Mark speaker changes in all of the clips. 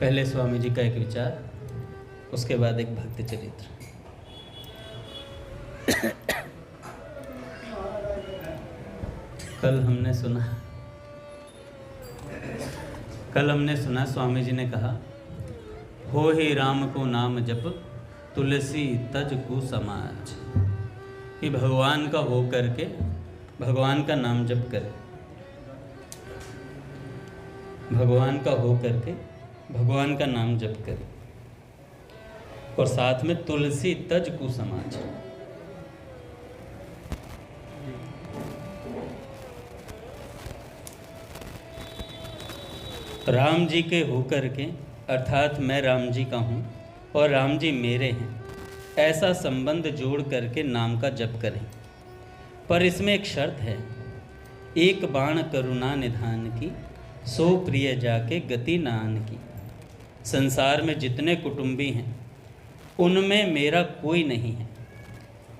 Speaker 1: पहले स्वामी जी का एक विचार, उसके बाद एक भक्ति चरित्र। कल हमने सुना स्वामी जी ने कहा, हो ही राम को नाम जप, तुलसी तज को समाज। कि भगवान का हो करके भगवान का नाम जप करे, भगवान का हो करके भगवान का नाम जप करे, और साथ में तुलसी तज को समाज। राम जी के होकर के, अर्थात मैं राम जी का हूँ और राम जी मेरे हैं, ऐसा संबंध जोड़ करके नाम का जप करें। पर इसमें एक शर्त है, एक बाण करुणा निधान की, सो प्रिय जाके गति नान की। संसार में जितने कुटुंबी हैं उनमें मेरा कोई नहीं है,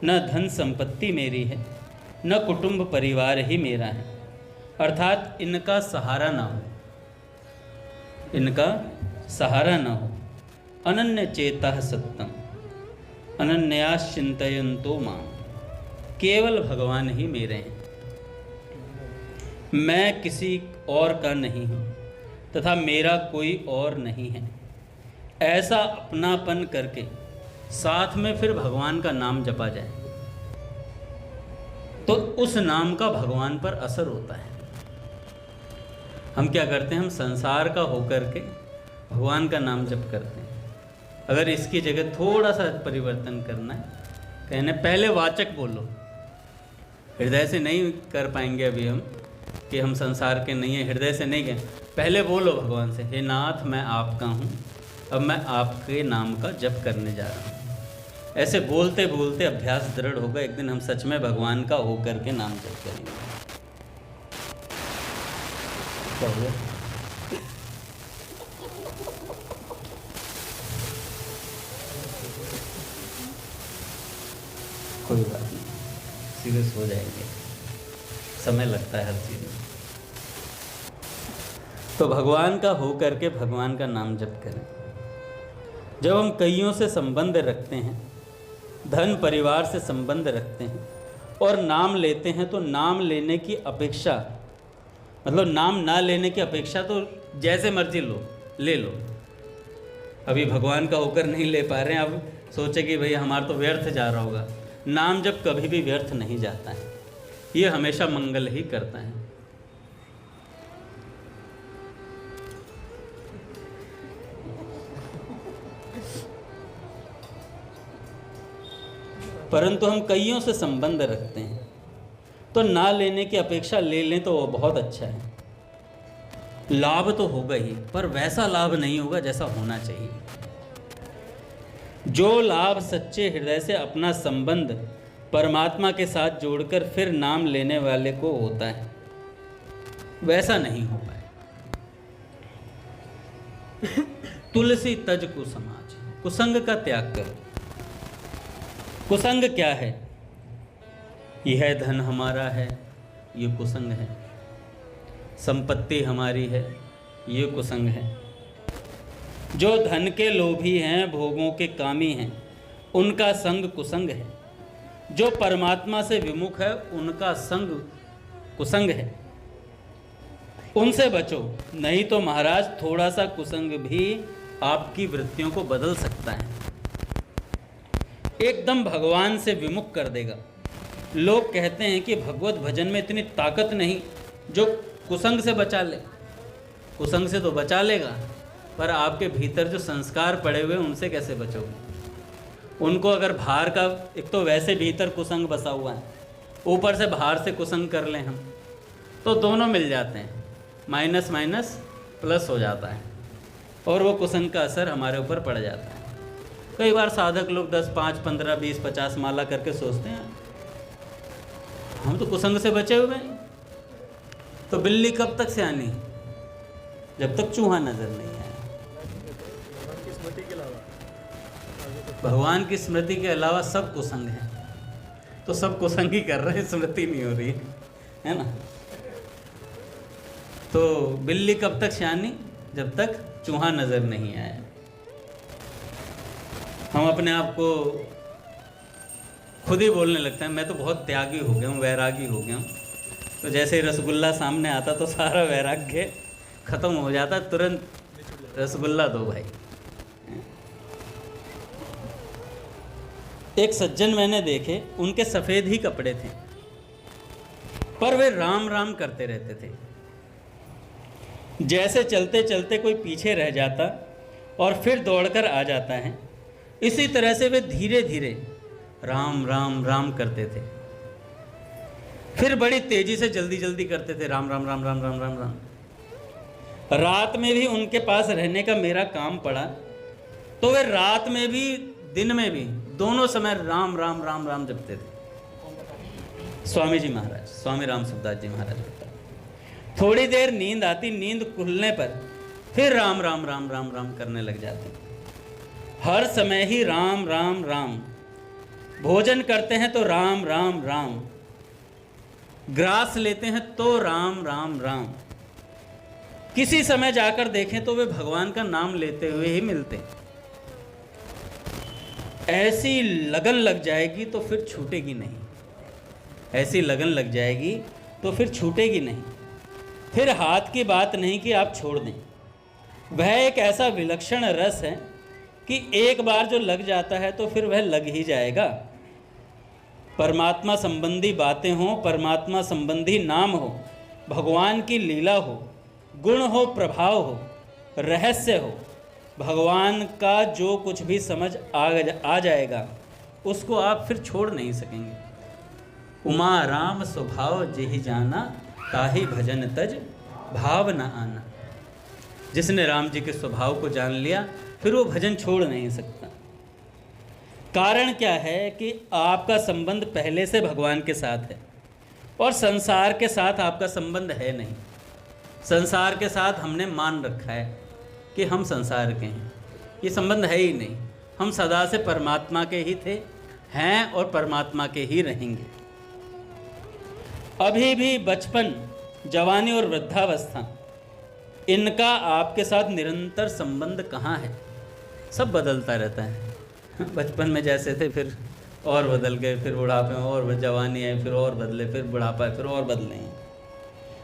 Speaker 1: न धन संपत्ति मेरी है, न कुटुंब परिवार ही मेरा है, अर्थात इनका सहारा ना हो, इनका सहारा न हो। अनन्य चेता सत्यम अनन्यास चिंतयन्तो मां, केवल भगवान ही मेरे हैं, मैं किसी और का नहीं हूँ तथा मेरा कोई और नहीं है। ऐसा अपनापन करके साथ में फिर भगवान का नाम जपा जाए तो उस नाम का भगवान पर असर होता है। हम क्या करते हैं, हम संसार का होकर के भगवान का नाम जप करते हैं। अगर इसकी जगह थोड़ा सा परिवर्तन करना है, कहने पहले वाचक बोलो, हृदय से नहीं कर पाएंगे अभी हम कि हम संसार के नहीं हैं, हृदय से नहीं कहें, पहले बोलो भगवान से, हे नाथ मैं आपका हूँ, अब मैं आपके नाम का जप करने जा रहा हूँ। ऐसे बोलते बोलते अभ्यास दृढ़ होगा, एक दिन हम सच में भगवान का होकर के नाम जप करेंगे। कोई बात नहीं, सीरियस हो जाएंगे, समय लगता है हर चीज़ में। तो भगवान का हो करके भगवान का नाम जप करें। जब हम कईयों से संबंध रखते हैं, धन परिवार से संबंध रखते हैं और नाम लेते हैं, तो नाम लेने की अपेक्षा, मतलब नाम ना लेने की अपेक्षा तो जैसे मर्जी ले लो। अभी भगवान का होकर नहीं ले पा रहे हैं, अब सोचे कि भाई हमारा तो व्यर्थ जा रहा होगा। नाम जब कभी भी व्यर्थ नहीं जाता है, ये हमेशा मंगल ही करता है। परंतु हम कईयों से संबंध रखते हैं, तो ना लेने की अपेक्षा ले लें तो वो बहुत अच्छा है। लाभ तो होगा ही, पर वैसा लाभ नहीं होगा जैसा होना चाहिए। जो लाभ सच्चे हृदय से अपना संबंध परमात्मा के साथ जोड़कर फिर नाम लेने वाले को होता है, वैसा नहीं हो पाए। तुलसी तज कुसमाज, कुसंग का त्याग करो। कुसंग क्या है? यह धन हमारा है, ये कुसंग है। संपत्ति हमारी है, ये कुसंग है। जो धन के लोभी हैं, भोगों के कामी हैं, उनका संग कुसंग है। जो परमात्मा से विमुख है, उनका संग कुसंग है। उनसे बचो, नहीं तो महाराज थोड़ा सा कुसंग भी आपकी वृत्तियों को बदल सकता है, एकदम भगवान से विमुख कर देगा। लोग कहते हैं कि भगवत भजन में इतनी ताकत नहीं जो कुसंग से बचा ले। कुसंग से तो बचा लेगा, पर आपके भीतर जो संस्कार पड़े हुए उनसे कैसे बचोगे? उनको अगर बाहर का, एक तो वैसे भीतर कुसंग बसा हुआ है, ऊपर से बाहर से कुसंग कर लें हम, तो दोनों मिल जाते हैं, माइनस माइनस प्लस हो जाता है, और वो कुसंग का असर हमारे ऊपर पड़ जाता है। कई बार साधक लोग 10, 5, 15, 20, 50 माला करके सोचते हैं हम तो कुसंग से बचे हुए हैं। तो बिल्ली कब तक सियानी? जब तक चूहा नजर नहीं आया। भगवान की स्मृति के अलावा सब कुसंग है, तो सब कुसंग ही कर रहे हैं, स्मृति नहीं हो रही है ना। तो बिल्ली कब तक सियानी? जब तक चूहा नजर नहीं आया। हम अपने आप को खुद ही बोलने लगते हैं मैं तो बहुत त्यागी हो गया हूँ, वैरागी हो गया हूँ। तो जैसे ही रसगुल्ला सामने आता तो सारा वैराग्य खत्म हो जाता, तुरंत रसगुल्ला दो भाई। एक सज्जन मैंने देखे, उनके सफ़ेद ही कपड़े थे पर वे राम राम करते रहते थे। जैसे चलते चलते कोई पीछे रह जाता और फिर दौड़कर आ जाता है, इसी तरह से वे धीरे धीरे राम राम राम करते थे। फिर बड़ी तेजी से जल्दी जल्दी करते थे, राम राम राम राम राम राम राम। रात में भी उनके पास रहने का मेरा काम पड़ा तो वे रात में भी दिन में भी दोनों समय राम राम राम राम जपते थे। स्वामी जी महाराज, स्वामी राम सुखदास जी महाराज। थोड़ी देर नींद आती, नींद खुलने पर फिर राम राम राम राम राम करने लग जाते। हर समय ही राम राम राम। भोजन करते हैं तो राम राम राम, ग्रास लेते हैं तो राम राम राम। किसी समय जाकर देखें तो वे भगवान का नाम लेते हुए ही मिलते। ऐसी लगन लग जाएगी तो फिर छूटेगी नहीं, ऐसी लगन लग जाएगी तो फिर छूटेगी नहीं। फिर हाथ की बात नहीं कि आप छोड़ दें। वह एक ऐसा विलक्षण रस है कि एक बार जो लग जाता है तो फिर वह लग ही जाएगा। परमात्मा संबंधी बातें हों, परमात्मा संबंधी नाम हो, भगवान की लीला हो, गुण हो, प्रभाव हो, रहस्य हो, भगवान का जो कुछ भी समझ आ जाएगा उसको आप फिर छोड़ नहीं सकेंगे। उमा राम स्वभाव जेहि जाना, ताहि भजन तज भाव न आना। जिसने राम जी के स्वभाव को जान लिया फिर वो भजन छोड़ नहीं सकता। कारण क्या है कि आपका संबंध पहले से भगवान के साथ है और संसार के साथ आपका संबंध है नहीं। संसार के साथ हमने मान रखा है कि हम संसार के हैं, ये संबंध है ही नहीं। हम सदा से परमात्मा के ही थे, हैं और परमात्मा के ही रहेंगे। अभी भी बचपन, जवानी और वृद्धावस्था, इनका आपके साथ निरंतर संबंध कहाँ है? सब बदलता रहता है। बचपन में जैसे थे फिर और बदल गए, फिर बुढ़ापे में और जवानी है, फिर और बदले, फिर बुढ़ापा है, फिर और बदले हैं।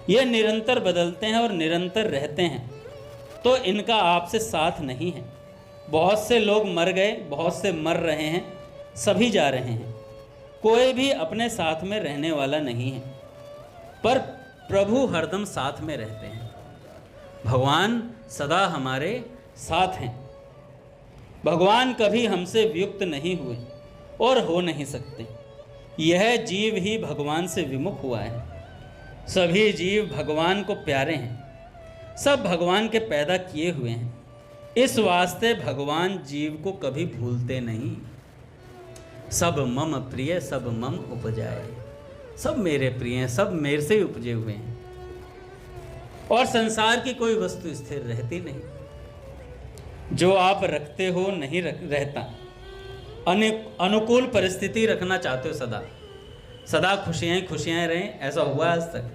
Speaker 1: ये निरंतर बदलते हैं और निरंतर रहते हैं, तो इनका आपसे साथ नहीं है। बहुत से लोग मर गए, बहुत से मर रहे हैं, सभी जा रहे हैं। कोई भी अपने साथ में रहने वाला नहीं है, पर प्रभु हरदम साथ में रहते हैं। भगवान सदा हमारे साथ हैं। भगवान कभी हमसे वियुक्त नहीं हुए और हो नहीं सकते। यह जीव ही भगवान से विमुख हुआ है। सभी जीव भगवान को प्यारे हैं, सब भगवान के पैदा किए हुए हैं। इस वास्ते भगवान जीव को कभी भूलते नहीं। सब मम प्रिय सब मम उपजाए, सब मेरे प्रिय हैं, सब मेरे से ही उपजे हुए हैं। और संसार की कोई वस्तु स्थिर रहती नहीं। जो आप रखते हो नहीं रहता। अनुकूल परिस्थिति रखना चाहते हो, सदा सदा खुशियाँ खुशियाँ रहें, ऐसा हुआ आज तक?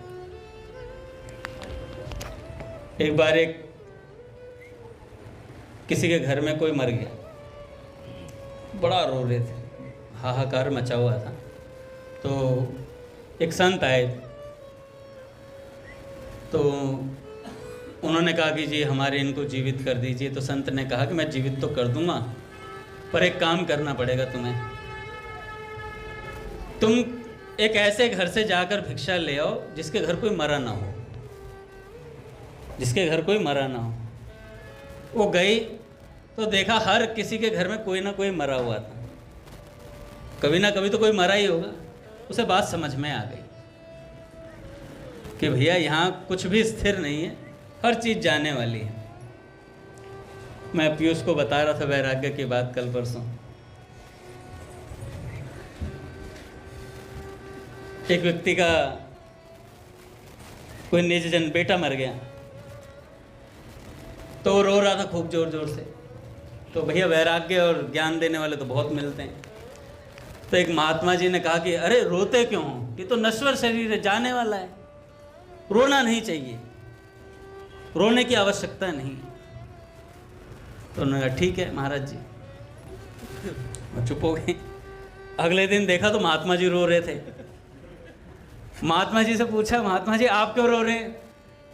Speaker 1: एक बार किसी के घर में कोई मर गया, बड़ा रो रहे थे, हाहाकार मचा हुआ था। तो एक संत आए, तो उन्होंने कहा कि जी हमारे इनको जीवित कर दीजिए। तो संत ने कहा कि मैं जीवित तो कर दूंगा, पर एक काम करना पड़ेगा तुम्हें। तुम एक ऐसे घर से जाकर भिक्षा ले आओ जिसके घर कोई मरा ना हो, जिसके घर कोई मरा ना हो। वो गई तो देखा हर किसी के घर में कोई ना कोई मरा हुआ था। कभी ना कभी तो कोई मरा ही होगा। उसे बात समझ में आ गई कि भैया यहाँ कुछ भी स्थिर नहीं है, हर चीज़ जाने वाली है। मैं पीयूष को बता रहा था वैराग्य की बात कल परसों। एक व्यक्ति का कोई निजजन बेटा मर गया, तो रो रहा था खूब जोर जोर से। तो भैया वैराग्य और ज्ञान देने वाले तो बहुत मिलते हैं। तो एक महात्मा जी ने कहा कि अरे रोते क्यों हो, ये तो नश्वर शरीर है, जाने वाला है, रोना नहीं चाहिए, रोने की आवश्यकता नहीं। तो उन्होंने कहा ठीक है महाराज जी, वो चुप हो गए। अगले दिन देखा तो महात्मा जी रो रहे थे। महात्मा जी से पूछा, महात्मा जी आप क्यों रो रहे हैं?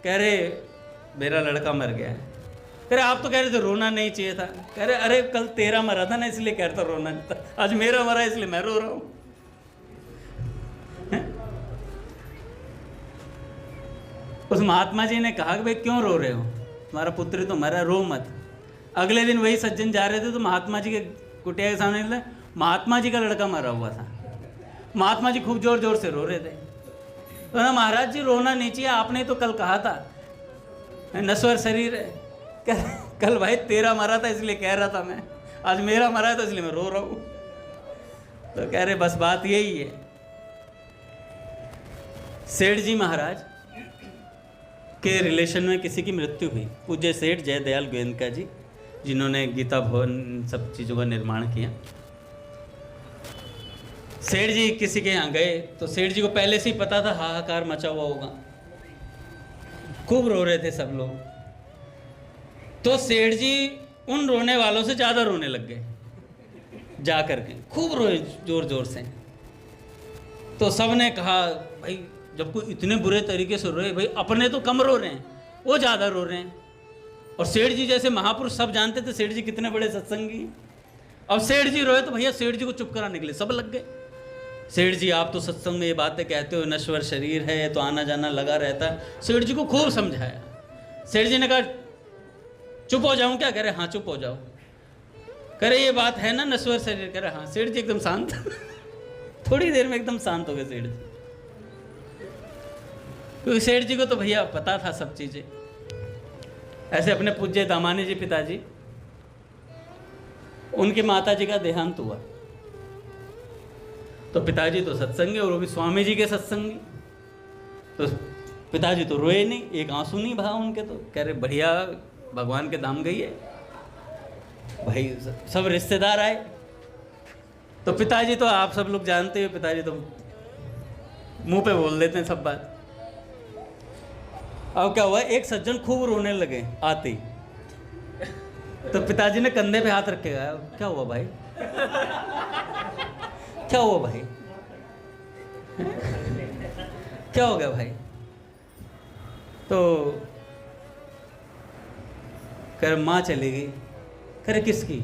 Speaker 1: कह रहे मेरा लड़का मर गया है। कह रहे आप तो कह रहे थे रोना नहीं चाहिए था। कह रहे अरे कल तेरा मरा था ना, इसलिए कह रहा था रोना नहीं था, आज मेरा मरा इसलिए मैं रो रहा हूं। उस महात्मा जी ने कहा कि भाई क्यों रो रहे हो, तुम्हारा पुत्र तो मरा, रो मत। अगले दिन वही सज्जन जा रहे थे तो महात्मा जी के कुटिया के सामने निकले, महात्मा जी का लड़का मरा हुआ था। महात्मा जी खूब जोर जोर से रो रहे थे। तो ना महाराज जी रोना नहीं चाहिए, आपने तो कल कहा था नश्वर शरीर है। कल भाई तेरा मरा था इसलिए कह रहा था मैं, आज मेरा मरा है तो इसलिए मैं रो रहा हूं। तो कह रहे बस बात यही है। सेठ जी महाराज के रिलेशन में किसी की मृत्यु हुई, पूज्य सेठ जयदयाल गोयनका जी, जिन्होंने गीता भवन सब चीज़ों का निर्माण किया। सेठ जी किसी के यहाँ गए तो सेठ जी को पहले से ही पता था हाहाकार मचा हुआ होगा, खूब रो रहे थे सब लोग। तो सेठ जी उन रोने वालों से ज़्यादा रोने लग गए, जा करके खूब रोए जोर जोर से। तो सब ने कहा भाई जब कोई इतने बुरे तरीके से रोए, भाई अपने तो कम रो रहे हैं, वो ज़्यादा रो रहे हैं। और सेठ जी जैसे महापुरुष सब जानते थे सेठ जी कितने बड़े सत्संगी। अब सेठ जी रोए तो भैया सेठ जी को चुप कराने के लिए सब लग गए। सेठ जी आप तो सत्संग में ये बातें कहते हो, नश्वर शरीर है तो आना जाना लगा रहता है। सेठ जी को खूब समझाया। सेठ जी ने कहा चुप हो जाऊं क्या? कह रहे हाँ चुप हो जाओ। कह रहे ये बात है ना नश्वर शरीर? कह रहे हाँ। सेठ जी एकदम शांत थोड़ी देर में एकदम शांत हो गए सेठ जी, क्योंकि सेठ जी को तो भैया पता था सब चीजें। ऐसे अपने पूज्य दामानी जी पिताजी, उनकी माता जी का देहांत हुआ तो पिताजी तो सत्संगी और वो भी स्वामी जी के सत्संगी। तो पिताजी तो रोए नहीं, एक आंसू नहीं बहा उनके। तो कह रहे बढ़िया भगवान के धाम गई है। भाई सब रिश्तेदार आए तो पिताजी तो आप सब लोग जानते हो, पिताजी तो मुंह पे बोल देते हैं सब बात। अब क्या हुआ, एक सज्जन खूब रोने लगे आते ही। तो पिताजी ने कंधे पे हाथ रखे गया, क्या हुआ भाई, क्या हुआ भाई, क्या हो गया भाई? तो कह रहे माँ चली गई। कह रहे किसकी?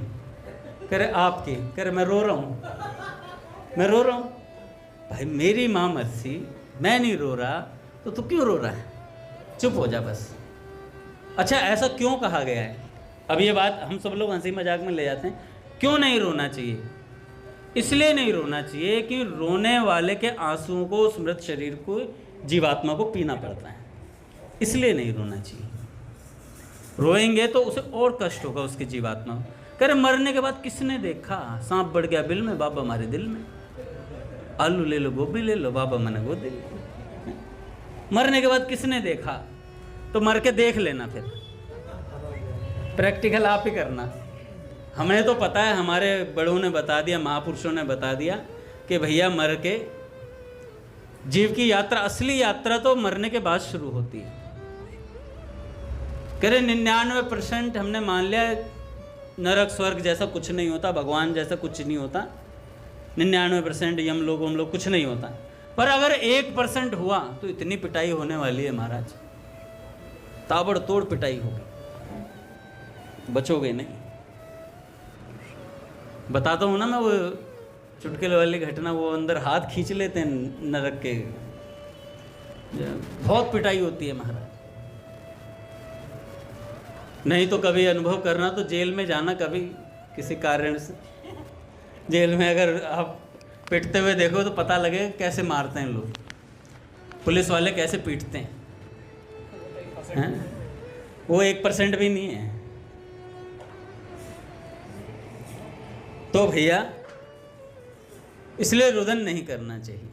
Speaker 1: कह रहे आपकी। कह रहे मैं रो रहा हूँ, मैं रो रहा हूँ। भाई मेरी माँ मरसी, मैं नहीं रो रहा तो तू क्यों रो रहा है? चुप हो जा बस। अच्छा ऐसा क्यों कहा गया है? अब ये बात हम सब लोग हंसी मजाक में ले जाते हैं। क्यों नहीं रोना चाहिए? इसलिए नहीं रोना चाहिए कि रोने वाले के आंसुओं को, उस मृत शरीर को, जीवात्मा को पीना पड़ता है, इसलिए नहीं रोना चाहिए। रोएंगे तो उसे और कष्ट होगा उसकी जीवात्मा को। कह रहे मरने के बाद किसने देखा सांप बढ़ गया बिल में, बाबा हमारे दिल में, आलू ले लो गोभी ले लो, बाबा मने गोदी ले लो। मरने के बाद किसने देखा? तो मर के देख लेना, फिर प्रैक्टिकल आप ही करना। हमें तो पता है, हमारे बड़ों ने बता दिया, महापुरुषों ने बता दिया कि भैया मर के जीव की यात्रा, असली यात्रा तो मरने के बाद शुरू होती है। कह रहे 99% हमने मान लिया नरक स्वर्ग जैसा कुछ नहीं होता, भगवान जैसा कुछ नहीं होता, 99% यम लोग हम लोग कुछ नहीं होता। पर अगर 1% हुआ तो इतनी पिटाई होने वाली है महाराज, ताबड़तोड़ पिटाई होगी, बचोगे नहीं। बताता हूँ ना मैं, वो चुटकुले वाली घटना, वो अंदर हाथ खींच लेते हैं नरक के, बहुत पिटाई होती है महाराज। नहीं तो कभी अनुभव करना तो जेल में जाना, कभी किसी कारण से जेल में अगर आप पीटते हुए देखो तो पता लगे कैसे मारते हैं लोग, पुलिस वाले कैसे पीटते हैं। वो 1% भी नहीं है। तो भैया इसलिए रुदन नहीं करना चाहिए,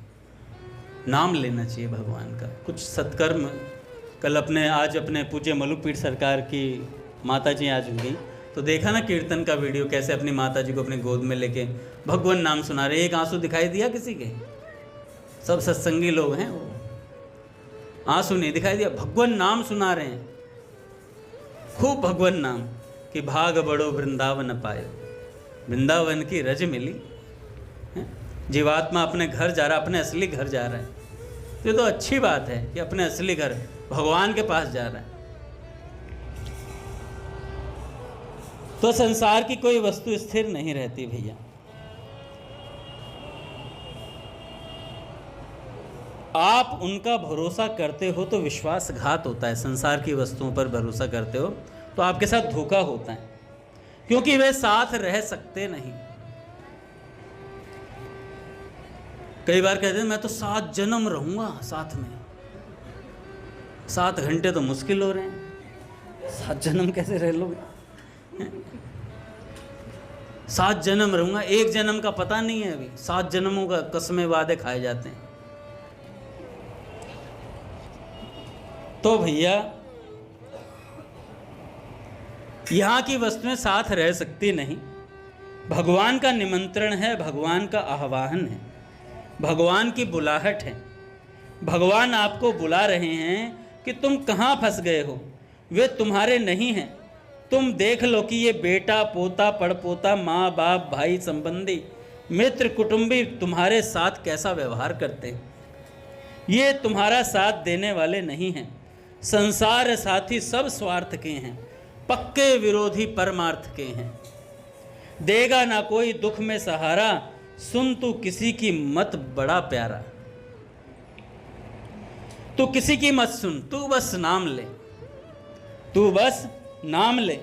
Speaker 1: नाम लेना चाहिए भगवान का, कुछ सत्कर्म। कल आज अपने पूज्य मलुकपीठ सरकार की माता जी आज हुई, तो देखा ना कीर्तन का वीडियो, कैसे अपनी माता जी को अपनी गोद में लेके भगवान नाम सुना रहे। एक आंसू दिखाई दिया किसी के? सब सत्संगी लोग हैं, वो आंसू नहीं दिखाई दिया, भगवान नाम सुना रहे हैं, खूब भगवान नाम। कि भाग बड़ो वृंदावन पायो, वृंदावन की रज मिली। जीवात्मा अपने घर जा रहा, अपने असली घर जा रहा है। ये तो अच्छी बात है कि अपने असली घर भगवान के पास जा रहा है। तो संसार की कोई वस्तु स्थिर नहीं रहती भैया। आप उनका भरोसा करते हो तो विश्वासघात होता है। संसार की वस्तुओं पर भरोसा करते हो तो आपके साथ धोखा होता है, क्योंकि वे साथ रह सकते नहीं। कई बार कहते हैं मैं तो 7 जन्म रहूंगा साथ में। 7 घंटे तो मुश्किल हो रहे हैं, 7 जन्म कैसे रह लोगे? 7 जन्म रहूंगा, 1 जन्म का पता नहीं है अभी। 7 जन्मों का कसमें वादे खाए जाते हैं। तो भैया यहां की वस्तुएं साथ रह सकती नहीं। भगवान का निमंत्रण है, भगवान का आह्वान है, भगवान की बुलाहट है। भगवान आपको बुला रहे हैं कि तुम कहां फंस गए हो। वे तुम्हारे नहीं हैं। तुम देख लो कि ये बेटा, पोता, पड़पोता, माँ बाप, भाई, संबंधी, मित्र, कुटुंबी तुम्हारे साथ कैसा व्यवहार करते हैं। ये तुम्हारा साथ देने वाले नहीं हैं। संसार साथी सब स्वार्थ के हैं, पक्के विरोधी परमार्थ के हैं। देगा ना कोई दुख में सहारा, सुन तू किसी की मत बड़ा प्यारा। तू किसी की मत सुन, तू बस नाम ले, तू बस नाम ले।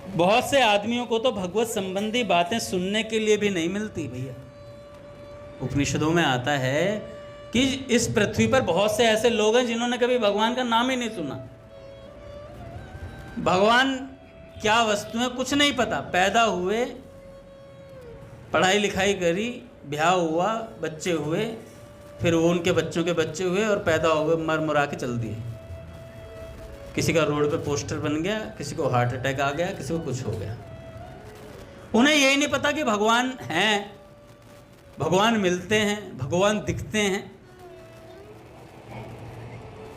Speaker 1: बहुत से आदमियों को तो भगवत संबंधी बातें सुनने के लिए भी नहीं मिलती भैया। उपनिषदों में आता है कि इस पृथ्वी पर बहुत से ऐसे लोग हैं जिन्होंने कभी भगवान का नाम ही नहीं सुना। भगवान क्या वस्तु है कुछ नहीं पता। पैदा हुए, पढ़ाई लिखाई करी, ब्याह हुआ, बच्चे हुए, फिर वो उनके बच्चों के बच्चे हुए और पैदा हो गए, मर मुरा के चल दिए। किसी का रोड पे पोस्टर बन गया, किसी को हार्ट अटैक आ गया, किसी को कुछ हो गया। उन्हें यही नहीं पता कि भगवान हैं, भगवान मिलते हैं, भगवान दिखते हैं।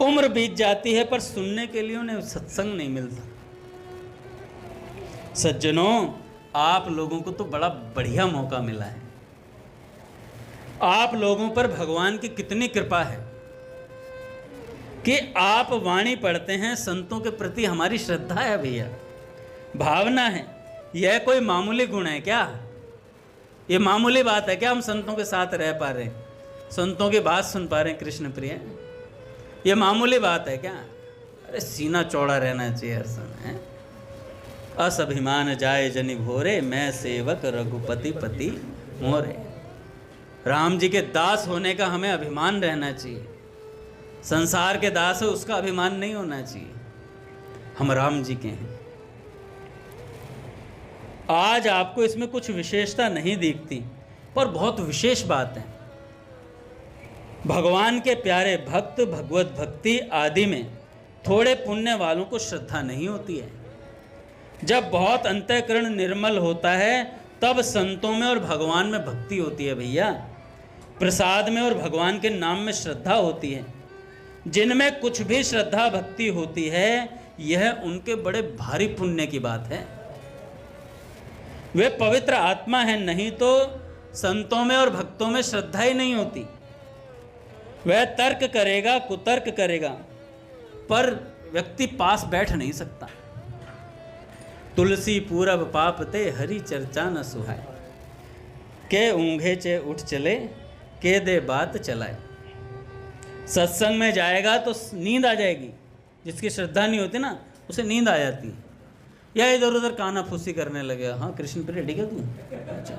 Speaker 1: उम्र बीत जाती है पर सुनने के लिए उन्हें सत्संग नहीं मिलता। सज्जनों, आप लोगों को तो बड़ा बढ़िया मौका मिला है। आप लोगों पर भगवान की कितनी कृपा है कि आप वाणी पढ़ते हैं। संतों के प्रति हमारी श्रद्धा है भैया, भावना है। यह कोई मामूली गुण है क्या? ये मामूली बात है क्या हम संतों के साथ रह पा रहे हैं, संतों की बात सुन पा रहे हैं? कृष्ण प्रिय, ये मामूली बात है क्या? अरे सीना चौड़ा रहना चाहिए हर समय। असभिमान जाए जनि भोरे, मैं सेवक रघुपति पति मोरे। राम जी के दास होने का हमें अभिमान रहना चाहिए। संसार के दास है उसका अभिमान नहीं होना चाहिए। हम राम जी के हैं। आज आपको इसमें कुछ विशेषता नहीं दिखती, पर बहुत विशेष बात है। भगवान के प्यारे भक्त भगवत भक्ति आदि में थोड़े पुण्य वालों को श्रद्धा नहीं होती है। जब बहुत अंतःकरण निर्मल होता है तब संतों में और भगवान में भक्ति होती है भैया। प्रसाद में और भगवान के नाम में श्रद्धा होती है। जिनमें कुछ भी श्रद्धा भक्ति होती है, यह उनके बड़े भारी पुण्य की बात है। वे पवित्र आत्मा है, नहीं तो संतों में और भक्तों में श्रद्धा ही नहीं होती। वह तर्क करेगा, कुतर्क करेगा, पर व्यक्ति पास बैठ नहीं सकता। तुलसी पूरब पाप ते, हरि चर्चा न सुहाय। के ऊँघे चे उठ चले, के दे बात चलाए। सत्संग में जाएगा तो नींद आ जाएगी। जिसकी श्रद्धा नहीं होती ना, उसे नींद आ जाती है, या इधर उधर काना फूसी करने लगे। हाँ कृष्ण प्रिय ठीक है तू? अच्छा।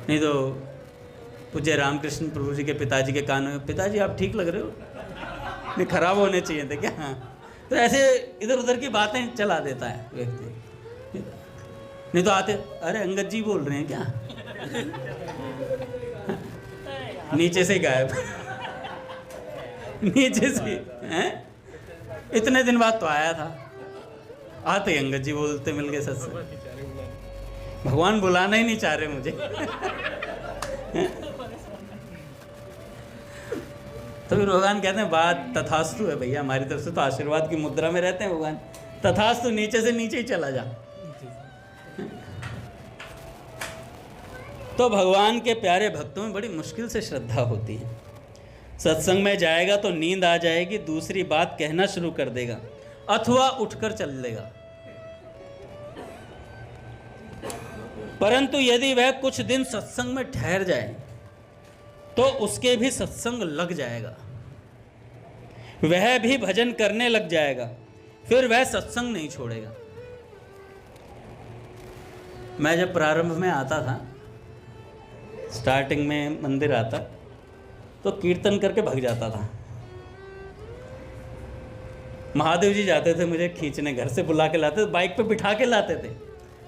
Speaker 1: नहीं तो पूज्य रामकृष्ण प्रभु जी के पिताजी के कानों में, पिताजी आप ठीक लग रहे हो, नहीं खराब होने चाहिए थे क्या? हाँ, तो ऐसे इधर उधर की बातें चला देता है व्यक्ति। नहीं तो आते, अरे अंगद जी बोल रहे हैं क्या? नीचे से गायब। नीचे से हैं? इतने दिन बाद तो आया था, आते अंगद जी बोलते मिल गए सत्संग। भगवान बुलाना ही नहीं चाह रहे मुझे। तो फिर भगवान कहते हैं बात तथास्तु है भैया, हमारी तरफ से तो आशीर्वाद की मुद्रा में रहते हैं भगवान, तथास्तु, नीचे से नीचे ही चला जा। तो भगवान के प्यारे भक्तों में बड़ी मुश्किल से श्रद्धा होती है। सत्संग में जाएगा तो नींद आ जाएगी, दूसरी बात कहना शुरू कर देगा अथवा उठकर चल लेगा। परंतु यदि वह कुछ दिन सत्संग में ठहर जाए तो उसके भी सत्संग लग जाएगा, वह भी भजन करने लग जाएगा, फिर वह सत्संग नहीं छोड़ेगा। मैं जब प्रारंभ में आता था, स्टार्टिंग में मंदिर आता तो कीर्तन करके भग जाता था। महादेव जी जाते थे मुझे खींचने, घर से बुला के लाते थे, बाइक पे बिठा के लाते थे।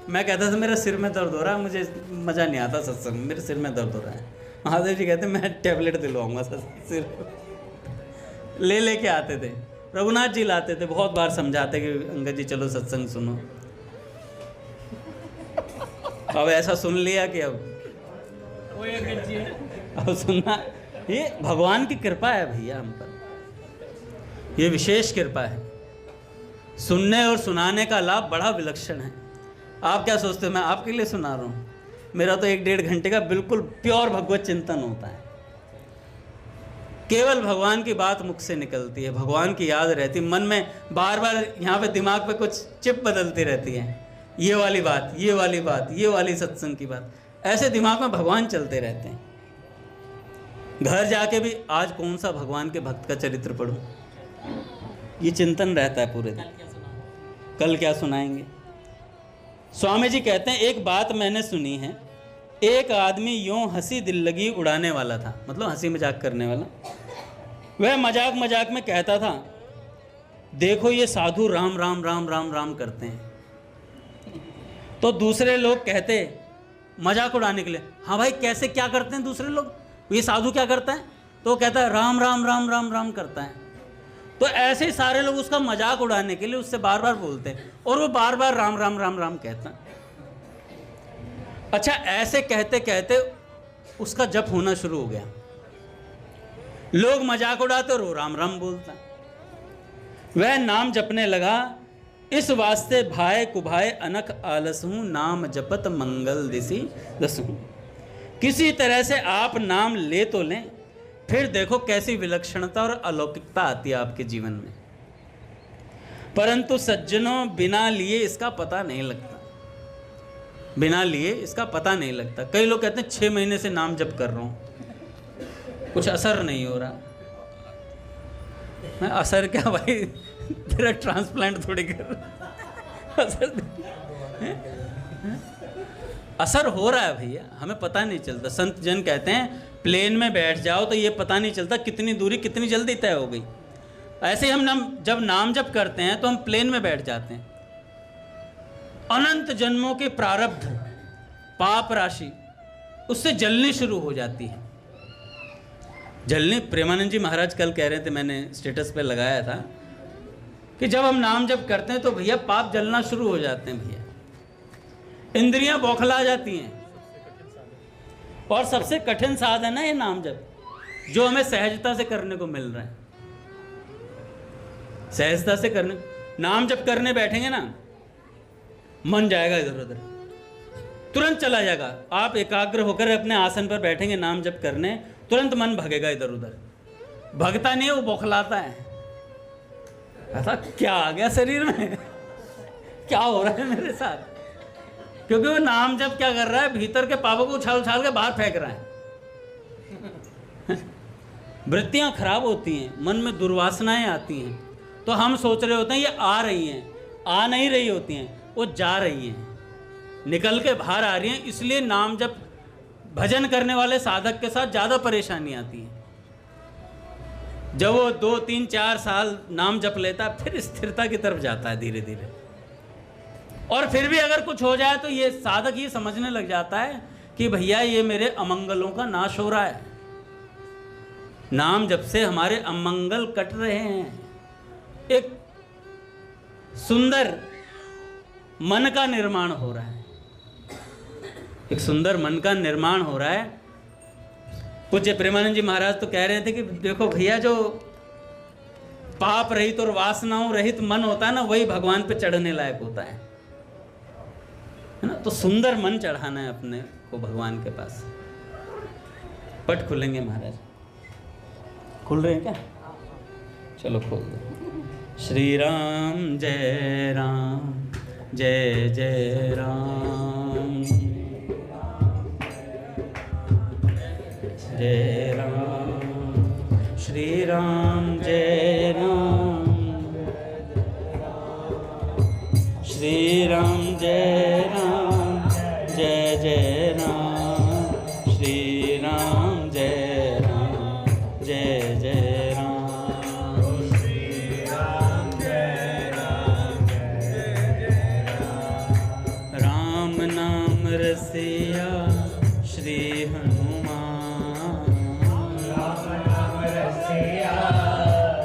Speaker 1: मैं कहता था मेरा सिर में दर्द हो रहा है, मुझे मज़ा नहीं आता सत्संग में, मेरे सिर में दर्द हो रहा है। महादेव जी कहते मैं टैबलेट दिलवाऊंगा, सिर ले के आते थे। रघुनाथ जी लाते थे, बहुत बार समझाते कि अंगद जी चलो सत्संग सुनो। अब ऐसा सुन लिया कि अब सुनना, ये भगवान की कृपा है भैया हम पर, ये विशेष कृपा है। सुनने और सुनाने का लाभ बड़ा विलक्षण है। आप क्या सोचते हो मैं आपके लिए सुना रहा हूँ? मेरा तो 1-1.5 घंटे का बिल्कुल प्योर भगवत चिंतन होता है। केवल भगवान की बात मुख से निकलती है, भगवान की याद रहती है मन में, बार बार यहाँ पे दिमाग पे कुछ चिप बदलती रहती है, ये वाली बात, ये वाली बात, ये वाली सत्संग की बात, ऐसे दिमाग में भगवान चलते रहते हैं। घर जाके भी आज कौन सा भगवान के भक्त का चरित्र पढ़ूं, ये चिंतन रहता है पूरे दिन, कल क्या सुनाएंगे। स्वामी जी कहते हैं एक बात मैंने सुनी है, एक आदमी यूं हंसी दिल लगी उड़ाने वाला था, मतलब हंसी मजाक करने वाला। वह मजाक मजाक में कहता था देखो ये साधु राम राम राम राम राम करते हैं। तो दूसरे लोग कहते मजाक उड़ाने के लिए, हाँ भाई कैसे क्या करते हैं दूसरे लोग, ये साधु क्या करता है? तो वो कहता है राम राम राम राम राम करता है। तो ऐसे ही सारे लोग उसका मजाक उड़ाने के लिए उससे बार बार बोलते हैं और वो बार बार राम राम राम राम कहता है। अच्छा, ऐसे कहते कहते उसका जप होना शुरू हो गया, लोग मजाक उड़ाते और वो राम राम बोलता। वह नाम जपने लगा, इस वास्ते भाई कुभाए अनख आलसहूं, नाम जपत मंगल दिसी दसहूं। किसी तरह से आप नाम ले तो लें, फिर देखो कैसी विलक्षणता और अलौकिकता आती है आपके जीवन में। परंतु सज्जनों बिना लिए इसका पता नहीं लगता, बिना लिए इसका पता नहीं लगता। कई लोग कहते हैं 6 महीने से नाम जप कर रहा हूं, कुछ असर नहीं हो रहा। मैं असर क्या भाई, तेरा ट्रांसप्लांट थोड़ी कर असर हो रहा है भैया, हमें पता नहीं चलता। संत जन कहते हैं प्लेन में बैठ जाओ तो ये पता नहीं चलता कितनी दूरी कितनी जल्दी तय हो गई। ऐसे ही हम जब नाम जप करते हैं तो हम प्लेन में बैठ जाते हैं। अनंत जन्मों के प्रारब्ध पाप राशि उससे जलनी शुरू हो जाती है, जलने। प्रेमानंद जी महाराज कल कह रहे थे, मैंने स्टेटस पे लगाया था कि जब हम नाम जप करते हैं तो भैया पाप जलना शुरू हो जाते हैं भैया, इंद्रियां बौखला जाती हैं। और सबसे कठिन साधन है ये नाम जप, जो हमें सहजता से करने को मिल रहा है। सहजता से करने, नाम जप करने बैठेंगे ना, मन जाएगा इधर उधर, तुरंत चला जाएगा। आप एकाग्र होकर अपने आसन पर बैठेंगे नाम जप करने, तुरंत मन भगेगा इधर उधर। भगता नहीं है, वो बौखलाता है। ऐसा क्या आ गया शरीर में, क्या हो रहा है मेरे साथ? क्योंकि वो नाम जप क्या कर रहा है, भीतर के पापों को उछाल उछाल के बाहर फेंक रहा है। वृत्तियां खराब होती हैं, मन में दुर्वासनाएं आती हैं, तो हम सोच रहे होते हैं ये आ रही हैं, आ नहीं रही होती हैं, वो जा रही हैं, निकल के बाहर आ रही हैं। इसलिए नाम जप भजन करने वाले साधक के साथ ज़्यादा परेशानी आती है। जब वो 2, 3, 4 साल नाम जप लेता है, फिर स्थिरता की तरफ जाता है धीरे धीरे। और फिर भी अगर कुछ हो जाए तो ये साधक ये समझने लग जाता है कि भैया ये मेरे अमंगलों का नाश हो रहा है, नाम जप से हमारे अमंगल कट रहे हैं। एक सुंदर मन का निर्माण हो रहा है, एक सुंदर मन का निर्माण हो रहा है। पूज्य प्रेमानंद जी महाराज तो कह रहे थे कि देखो भैया, जो पाप रहित और वासनाओं रहित मन होता है ना, वही भगवान पे चढ़ने लायक होता है ना। तो सुंदर मन चढ़ाना है अपने को भगवान के पास। पट खुलेंगे महाराज, खुल रहे हैं क्या? चलो खोल दो। श्री राम जय राम, जय जय राम, जय राम। श्री राम जय राम, श्री राम जय राम, जय जय राम। श्री राम जय राम, जय जय राम। श्री राम जय राम, जय जय राम। राम नाम रसिया श्री हनुमान, राम नाम रसिया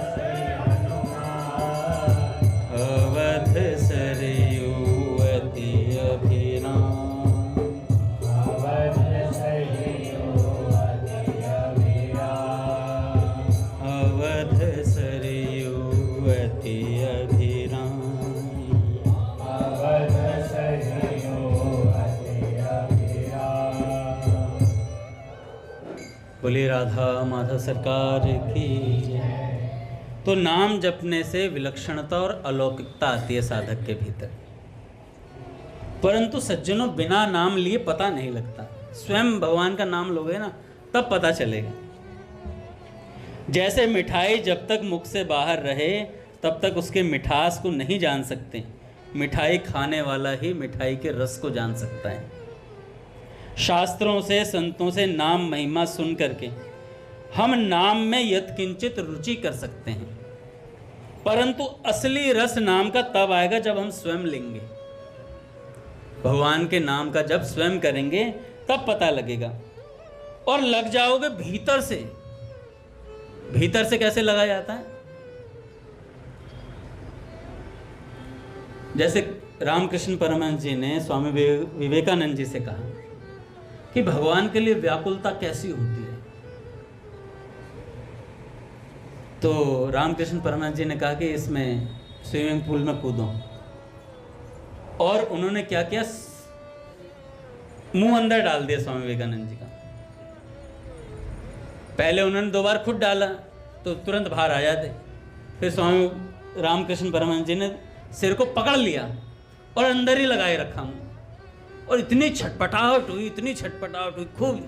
Speaker 1: श्री हनुमान। अवध सरयू अति अभिराम, अवध सरयू अति अभिराम। अवध सरयू अति अभिराम, अवध सरयू अति अभिराम। बोलिए राधा माधव सरकार की जय। तो नाम जपने से विलक्षणता और अलौकिकता आती है साधक के भीतर। परंतु सज्जनों, बिना नाम लिए पता नहीं लगता। स्वयं भगवान का नाम लोगे ना, तब पता चलेगा। जैसे मिठाई जब तक मुख से बाहर रहे तब तक उसके मिठास को नहीं जान सकते, मिठाई खाने वाला ही मिठाई के रस को जान सकता है। शास्त्रों से, संतों से नाम महिमा सुन करके हम नाम में यत्किंचित रुचि कर सकते हैं, परंतु असली रस नाम का तब आएगा जब हम स्वयं लेंगे। भगवान के नाम का जब स्वयं करेंगे तब पता लगेगा, और लग जाओगे भीतर से। भीतर से कैसे लगा जाता है? जैसे रामकृष्ण परमहंस जी ने स्वामी विवेकानंद जी से कहा कि भगवान के लिए व्याकुलता कैसी होती है। तो रामकृष्ण परमहंस जी ने कहा कि इसमें स्विमिंग पूल में कूदो। और उन्होंने क्या किया, मुंह अंदर डाल दिया स्वामी विवेकानंद जी का। पहले उन्होंने 2 बार खुद डाला तो तुरंत बाहर आ जाते। फिर स्वामी रामकृष्ण परमहंस जी ने सिर को पकड़ लिया और अंदर ही लगाए रखा मुंह। और इतनी छटपटाहट हुई, इतनी छटपटाहट हुई खूब,